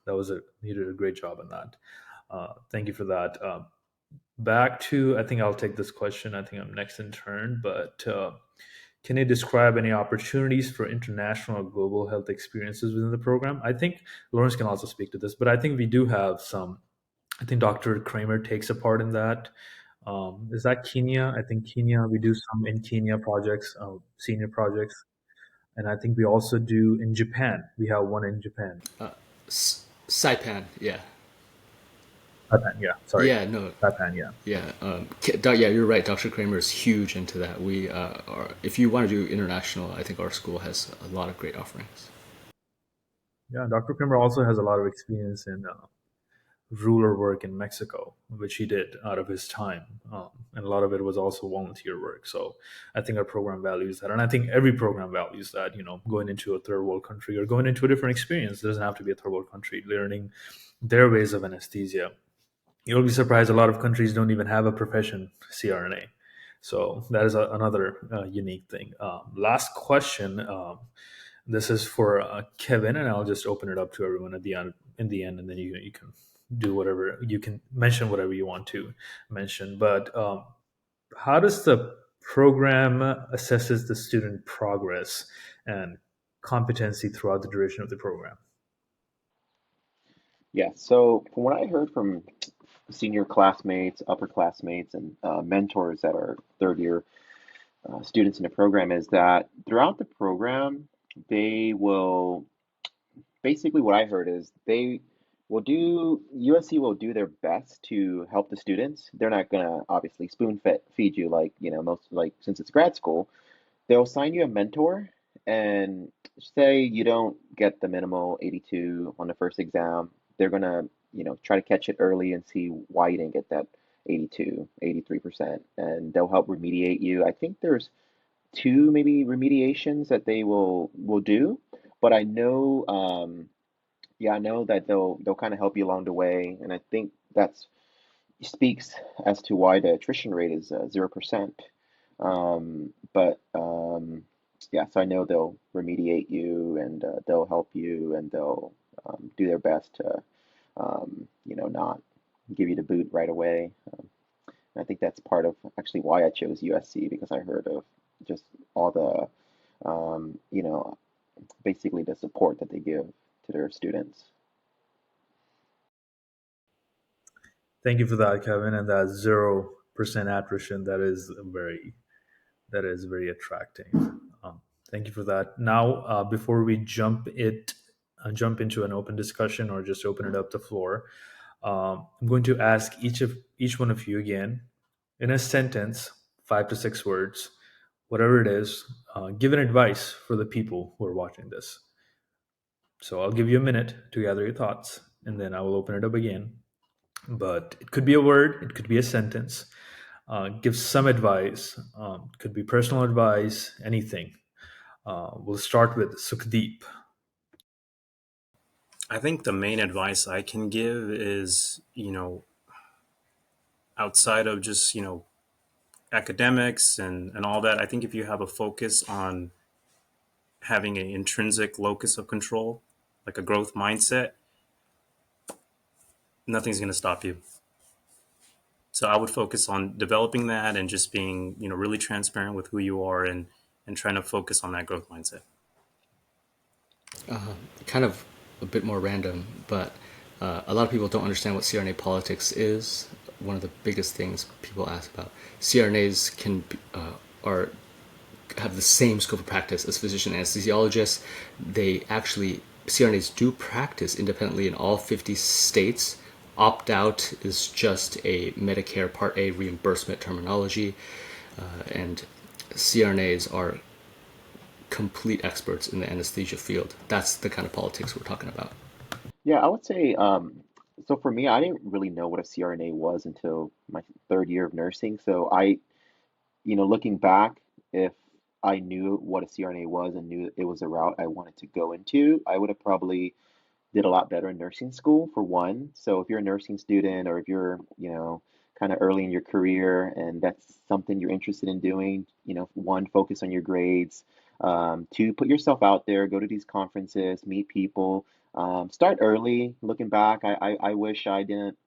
Sukhdeep. He did a great job on that. Thank you for that. Back to, I think I'll take this question. I think I'm next in turn, but can you describe any opportunities for international or global health experiences within the program? I think Lawrence can also speak to this, but I think we do have some. I think Dr. Kramer takes a part in that. Is that Kenya? I think Kenya, we do some in Kenya projects, senior projects. And I think we also do in Japan. We have one in Japan. Saipan, yeah. Japan, yeah. Sorry. Yeah, no. Japan, yeah. Yeah, yeah, you're right. Dr. Kramer is huge into that. We are, if you want to do international, I think our school has a lot of great offerings. Yeah, Dr. Kramer also has a lot of experience in ruler work in Mexico, which he did out of his time. And a lot of it was also volunteer work. So I think our program values that. And I think every program values that, going into a third world country or going into a different experience. It doesn't have to be a third world country, learning their ways of anesthesia. You'll be surprised a lot of countries don't even have a profession, CRNA. So that is another unique thing. Last question. This is for Kevin, and I'll just open it up to everyone at the end, and then you can do whatever, you can mention whatever you want to mention. But how does the program assesses the student progress and competency throughout the duration of the program? Yeah, so from what I heard from senior classmates, upperclassmates, and mentors that are third year students in the program is that throughout the program, they will basically what I heard is USC will do their best to help the students. They're not gonna obviously feed you like, most like since it's grad school, they'll assign you a mentor and say you don't get the minimal 82 on the first exam. They're gonna, try to catch it early and see why you didn't get that 82, 83%, and they'll help remediate you. I think there's two maybe remediations that they will do, but I know yeah, I know that they'll kind of help you along the way, and I think that's speaks as to why the attrition rate is 0%. But yeah, so I know they'll remediate you and they'll help you and they'll do their best to not give you the boot right away. And I think that's part of actually why I chose USC because I heard of just all the basically the support that they give to their students. Thank you for that, Kevin. And that 0% attrition, that is very attracting. Thank you for that. Now, before we jump into an open discussion or just open it up the floor, I'm going to ask each one of you again in a sentence, 5 to 6 words, whatever it is, give an advice for the people who are watching this. So I'll give you a minute to gather your thoughts, and then I will open it up again. But it could be a word, it could be a sentence. Give some advice. Could be personal advice, anything. We'll start with Sukhdeep. I think the main advice I can give is, outside of just, academics and all that, I think if you have a focus on having an intrinsic locus of control, like a growth mindset, nothing's going to stop you. So I would focus on developing that and just being, really transparent with who you are and trying to focus on that growth mindset. Kind of a bit more random, but a lot of people don't understand what CRNA politics is. One of the biggest things people ask about. CRNAs have the same scope of practice as physician anesthesiologists. CRNAs do practice independently in all 50 states. Opt-out is just a Medicare Part A reimbursement terminology, and CRNAs are complete experts in the anesthesia field. That's the kind of politics we're talking about. Yeah, I would say, so for me, I didn't really know what a CRNA was until my third year of nursing. So looking back, if I knew what a CRNA was and knew it was a route I wanted to go into, I would have probably did a lot better in nursing school for one. So if you're a nursing student or if you're, kind of early in your career and that's something you're interested in doing, one, focus on your grades, to put yourself out there, go to these conferences, meet people, start early. Looking back, I wish I didn't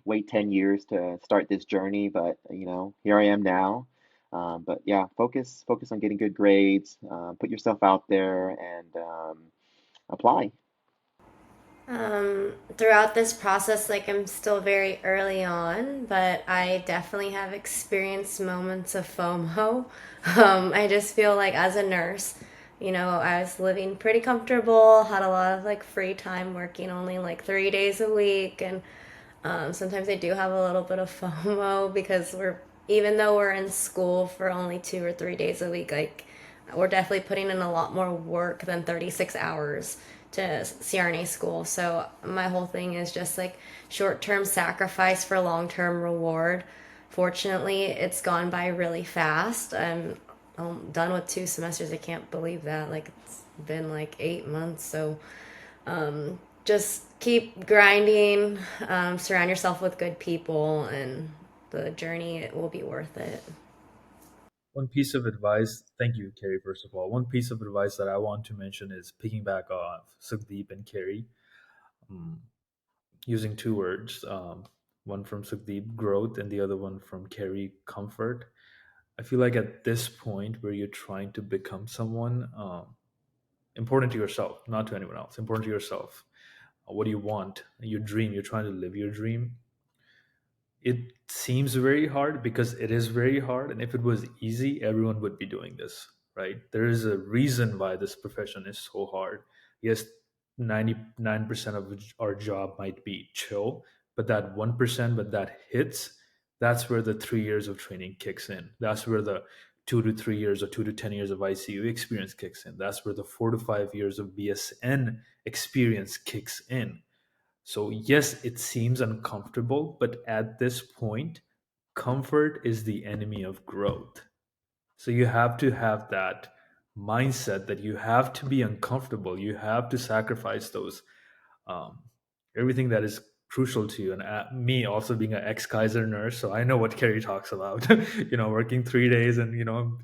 wait 10 years to start this journey, but here I am now. But yeah, focus on getting good grades, put yourself out there, and apply. Throughout this process, like I'm still very early on, but I definitely have experienced moments of FOMO. I just feel like as a nurse, I was living pretty comfortable, had a lot of like free time, working only like 3 days a week, and sometimes I do have a little bit of FOMO because even though we're in school for only 2 or 3 days a week, like we're definitely putting in a lot more work than 36 hours to CRNA school. So my whole thing is just like short-term sacrifice for long-term reward. Fortunately, it's gone by really fast. I'm done with 2 semesters. I can't believe that. Like it's been like 8 months. So just keep grinding, surround yourself with good people, and the journey, it will be worth it. One piece of advice, thank you, Kari, first of all. One piece of advice that I want to mention is picking back off Sukhdeep and Kari, um, using two words, one from Sukhdeep, growth, and the other one from Kari, comfort. I feel like at this point where you're trying to become someone, important to yourself, not to anyone else, important to yourself. What do you want? Your dream, you're trying to live your dream. It seems very hard because it is very hard, and if it was easy, everyone would be doing this, right? There is a reason why this profession is so hard. Yes, 99% of our job might be chill, but that 1%, but that hits, that's where the 3 years of training kicks in. That's where the 2 to 3 years or 2 to 10 years of ICU experience kicks in. That's where the 4 to 5 years of BSN experience kicks in. So, yes, it seems uncomfortable, but at this point, comfort is the enemy of growth. So, you have to have that mindset that you have to be uncomfortable. You have to sacrifice those, um, everything that is crucial to you. And me also being an ex Kaiser nurse, so I know what Kari talks about. Working 3 days and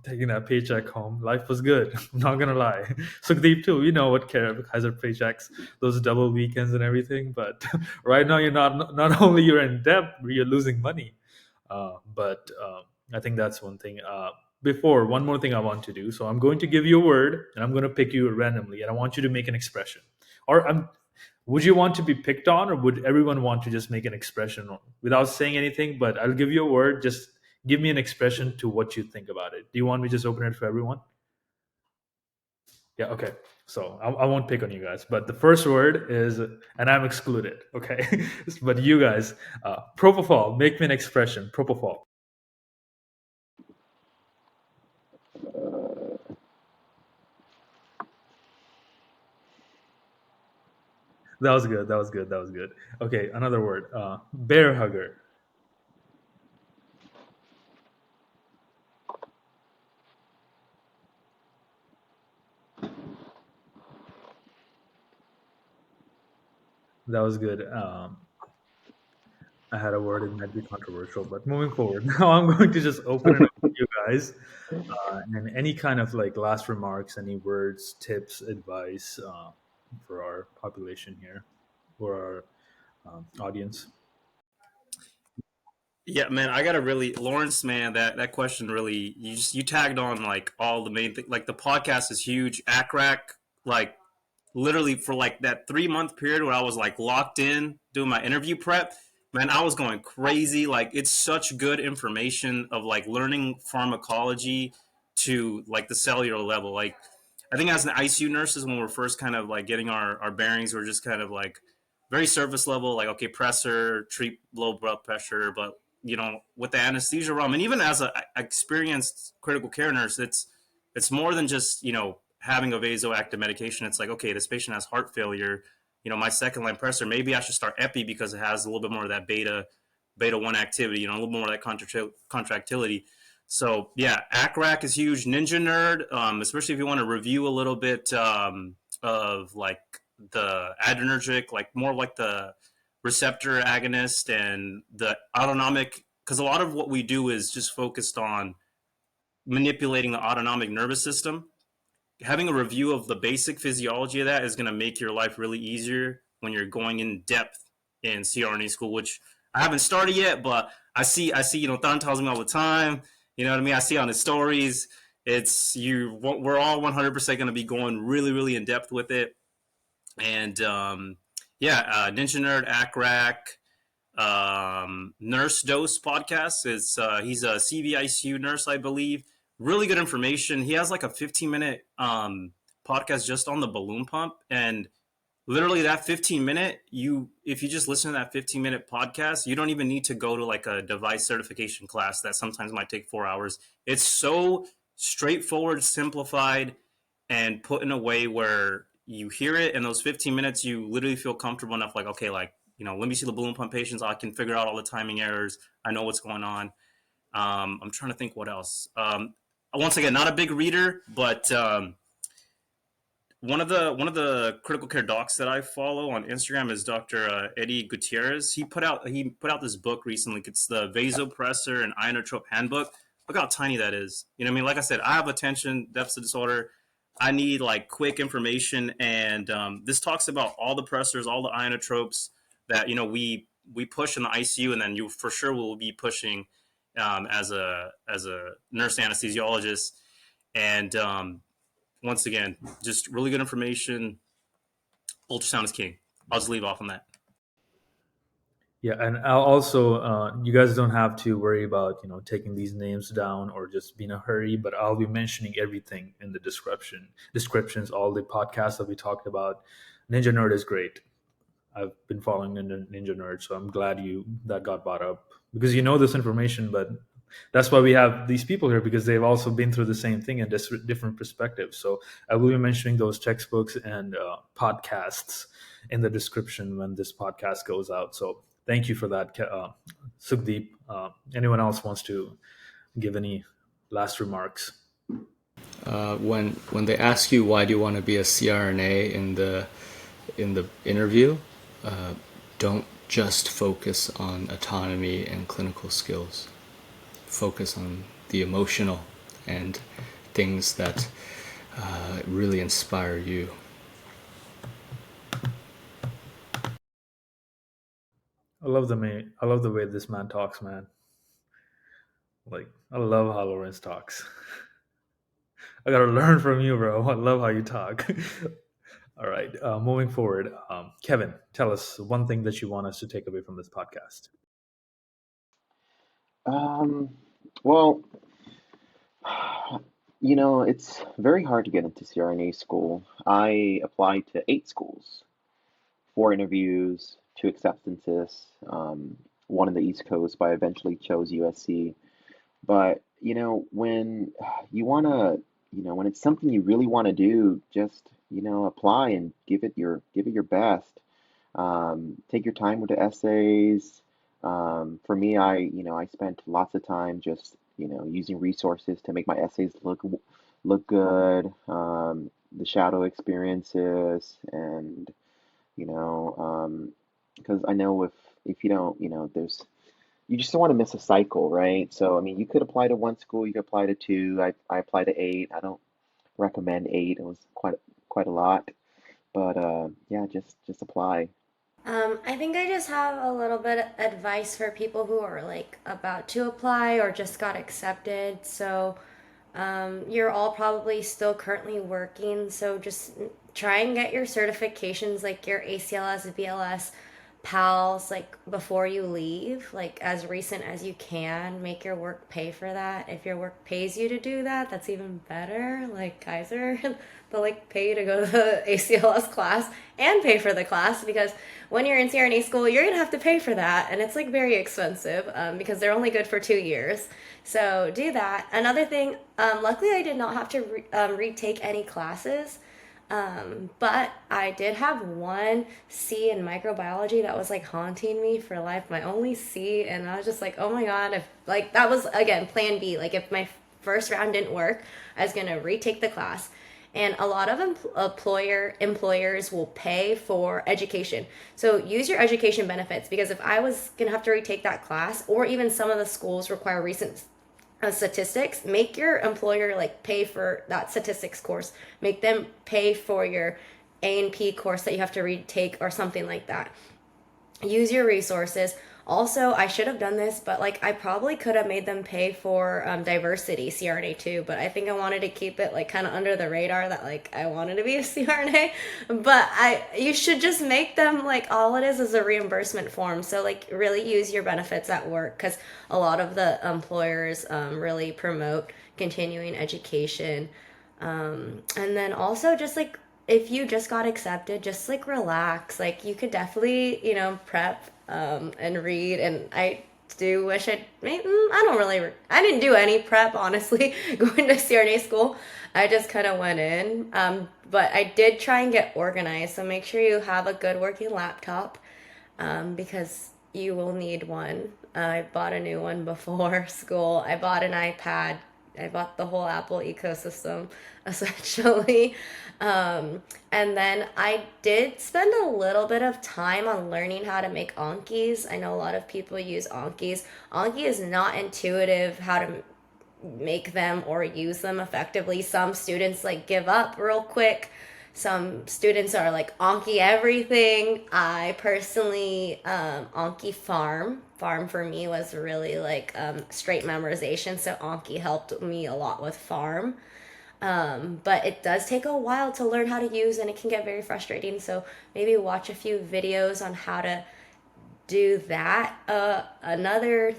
taking that paycheck home. Life was good. I'm not gonna lie. Sukhdeep too. You know what Kaiser paychecks, those double weekends and everything. But right now, you're not only you're in debt, you're losing money. But I think that's one thing. Before, one more thing I want to do. So I'm going to give you a word, and I'm going to pick you randomly, and I want you to make an expression. Or would you want to be picked on, or would everyone want to just make an expression without saying anything? But I'll give you a word. Just give me an expression to what you think about it. Do you want me to just open it for everyone? Yeah, okay. So I won't pick on you guys, but the first word is, and I'm excluded, okay? But you guys, propofol, make me an expression, propofol. That was good. That was good. That was good. Okay, another word, bear hugger. That was good. I had a word, it might be controversial, but moving forward, now I'm going to just open it up to you guys. And any kind of like last remarks, any words, tips, advice for our population here, or our audience. Yeah, man, I gotta really, Lawrence, man, that question really, you tagged on like all the main thing. Like the podcast is huge. ACRAC, like literally for like that 3 month period where I was like locked in doing my interview prep, man, I was going crazy. Like it's such good information of like learning pharmacology to like the cellular level. Like I think as an ICU nurses, when we're first kind of like getting our bearings, we're just kind of like very surface level, like okay, pressor, treat low blood pressure, but with the anesthesia realm, and even as a experienced critical care nurse, it's more than just having a vasoactive medication. It's like, okay, this patient has heart failure. My second line pressor, maybe I should start epi because it has a little bit more of that beta one activity, a little more of that contractility. So yeah, ACRAC is huge. Ninja Nerd, especially if you want to review a little bit of like the adrenergic, like more like the receptor agonist and the autonomic, because a lot of what we do is just focused on manipulating the autonomic nervous system. having a review of the basic physiology of that is going to make your life really easier when you're going in depth in CRNA school, which I haven't started yet, but I see, Thon tells me all the time, you know what I mean? I see on his stories, we're all 100% going to be going really, really in depth with it. And, Ninja Nerd, ACRAC, Nurse Dose podcast. He's a CVICU nurse, I believe. Really good information. He has like a 15-minute podcast just on the balloon pump, and literally that 15-minute, if you just listen to that 15-minute podcast, you don't even need to go to like a device certification class that sometimes might take 4 hours. It's so straightforward, simplified, and put in a way where you hear it in those 15 minutes, you literally feel comfortable enough, like, okay, like, let me see the balloon pump patients. I can figure out all the timing errors. I know what's going on. I'm trying to think what else. Once again, not a big reader, but one of the critical care docs that I follow on Instagram is Dr. Eddie Gutierrez. He put out this book recently. It's the Vasopressor and Inotrope Handbook. Look how tiny that is. You know what I mean? Like I said, I have attention deficit disorder. I need like quick information, and this talks about all the pressors, all the inotropes that we push in the ICU, and then you for sure will be pushing as a nurse anesthesiologist. And once again, just really good information. Ultrasound is king. I'll just leave off on that. Yeah, and I'll also, you guys don't have to worry about taking these names down or just be in a hurry. But I'll be mentioning everything in the descriptions, all the podcasts that we talked about. Ninja Nerd is great. I've been following Ninja Nerd, so I'm glad that got brought up because this information. But that's why we have these people here, because they've also been through the same thing in different perspectives. So I will be mentioning those textbooks and podcasts in the description when this podcast goes out. So thank you for that, Sukhdeep. Anyone else wants to give any last remarks? When they ask you why do you want to be a CRNA in the interview, don't just focus on autonomy and clinical skills. Focus on the emotional and things that really inspire you. I love the way this man talks, man. Like, I love how Lawrence talks. I gotta learn from you, bro. I love how you talk. All right, moving forward, Kevin, tell us one thing that you want us to take away from this podcast. Well, it's very hard to get into CRNA school. I applied to 8 schools, 4 interviews, 2 acceptances, one in the East Coast, but I eventually chose USC. But, when you want to, when it's something you really want to do, just, apply and give it your best. Take your time with the essays. For me, I spent lots of time just, using resources to make my essays look good. The shadow experiences, and because I know if you don't, you just don't want to miss a cycle, right? So I mean, you could apply to 1 school, you could apply to 2. I applied to 8. I don't recommend 8. It was quite a lot, but yeah, just apply. I think I just have a little bit of advice for people who are like about to apply or just got accepted. So, you're all probably still currently working, so just try and get your certifications like your ACLS, BLS, PALS, like before you leave, like as recent as you can. Make your work pay for that. If your work pays you to do that, that's even better. Like Kaiser, they'll like pay you to go to the ACLS class and pay for the class, because when you're in CRNA school, you're gonna have to pay for that, and it's like very expensive because they're only good for 2 years. So do that. Another thing, luckily I did not have to retake any classes. But I did have 1 C in microbiology that was like haunting me for life, my only C, and I was just like, oh my god, if like that was again plan B, like if my first round didn't work, I was gonna retake the class. And a lot of employers will pay for education, so use your education benefits, because if I was gonna have to retake that class, or even some of the schools require recent statistics, make your employer like pay for that statistics course. Make them pay for your A&P course that you have to retake or something like that. Use your resources. Also, I should have done this, but like I probably could have made them pay for diversity CRNA too, but I think I wanted to keep it like kind of under the radar that like I wanted to be a CRNA. But you should just make them like all it is a reimbursement form. So like really use your benefits at work, because a lot of the employers really promote continuing education. And then also just like if you just got accepted, just like relax. Like you could definitely, prep and read. And I do wish I didn't do any prep, honestly, going to CRNA school. I just kind of went in. But I did try and get organized. So make sure you have a good working laptop, because you will need one. I bought a new one before school. I bought an iPad. I bought the whole Apple ecosystem, essentially. And then I did spend a little bit of time on learning how to make Ankis. I know a lot of people use Ankis. Anki is not intuitive how to make them or use them effectively. Some students like give up real quick. Some students are like Anki everything. I personally Anki farm. Farm for me was really like straight memorization, so Anki helped me a lot with farm. But it does take a while to learn how to use, and it can get very frustrating. So maybe watch a few videos on how to do that. Another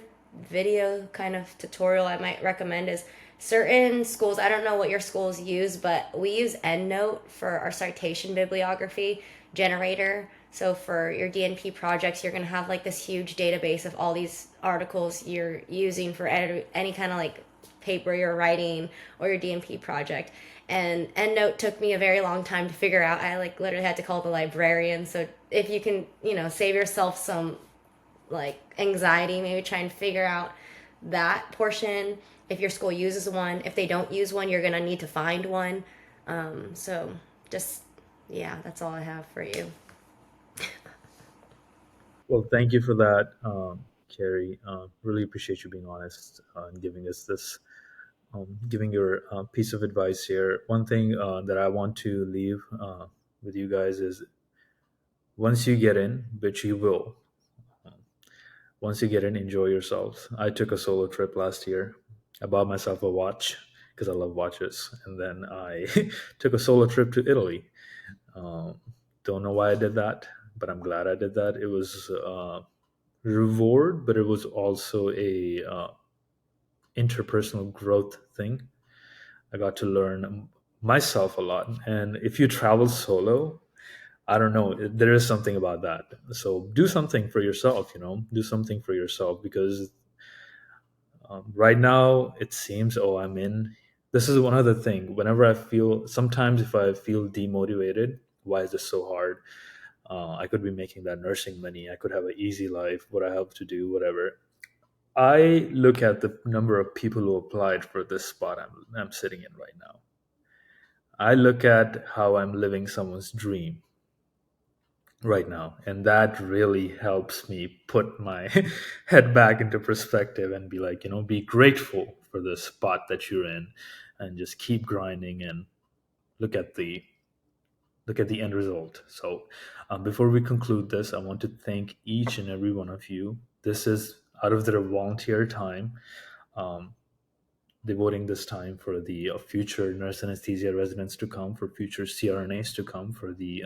video kind of tutorial I might recommend is certain schools. I don't know what your schools use, but we use EndNote for our citation bibliography generator. So for your DNP projects, you're going to have like this huge database of all these articles you're using for any kind of like paper you're writing or your DNP project. And EndNote took me a very long time to figure out. I like literally had to call the librarian. So if you can, save yourself some like anxiety, maybe try and figure out that portion. If your school uses one, if they don't use one, you're gonna need to find one. So just, yeah, that's all I have for you. Well, thank you for that, Kari. Really appreciate you being honest and giving us this, giving your piece of advice here. One thing that I want to leave with you guys is once you get in, which you will, once you get in, enjoy yourselves. I took a solo trip last year. I bought myself a watch because I love watches. And then I took a solo trip to Italy. Don't know why I did that, but I'm glad I did that. It was reward, but it was also a interpersonal growth thing. I got to learn myself a lot. And if you travel solo, I don't know, there is something about that. So do something for yourself, do something for yourself, because right now it seems, I'm in. This is one other thing. Whenever sometimes if I feel demotivated, why is this so hard? I could be making that nursing money. I could have an easy life. What I have to do, whatever. I look at the number of people who applied for this spot I'm sitting in right now. I look at how I'm living someone's dream right now, and that really helps me put my head back into perspective and be like, be grateful for the spot that you're in, and just keep grinding and look at the end result. So before we conclude this, I want to thank each and every one of you. This is out of their volunteer time, devoting this time for the future nurse anesthesia residents to come, for future CRNAs to come, for the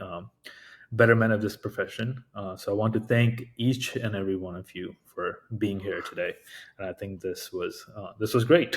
betterment of this profession. So I want to thank each and every one of you for being here today. And I think this was great.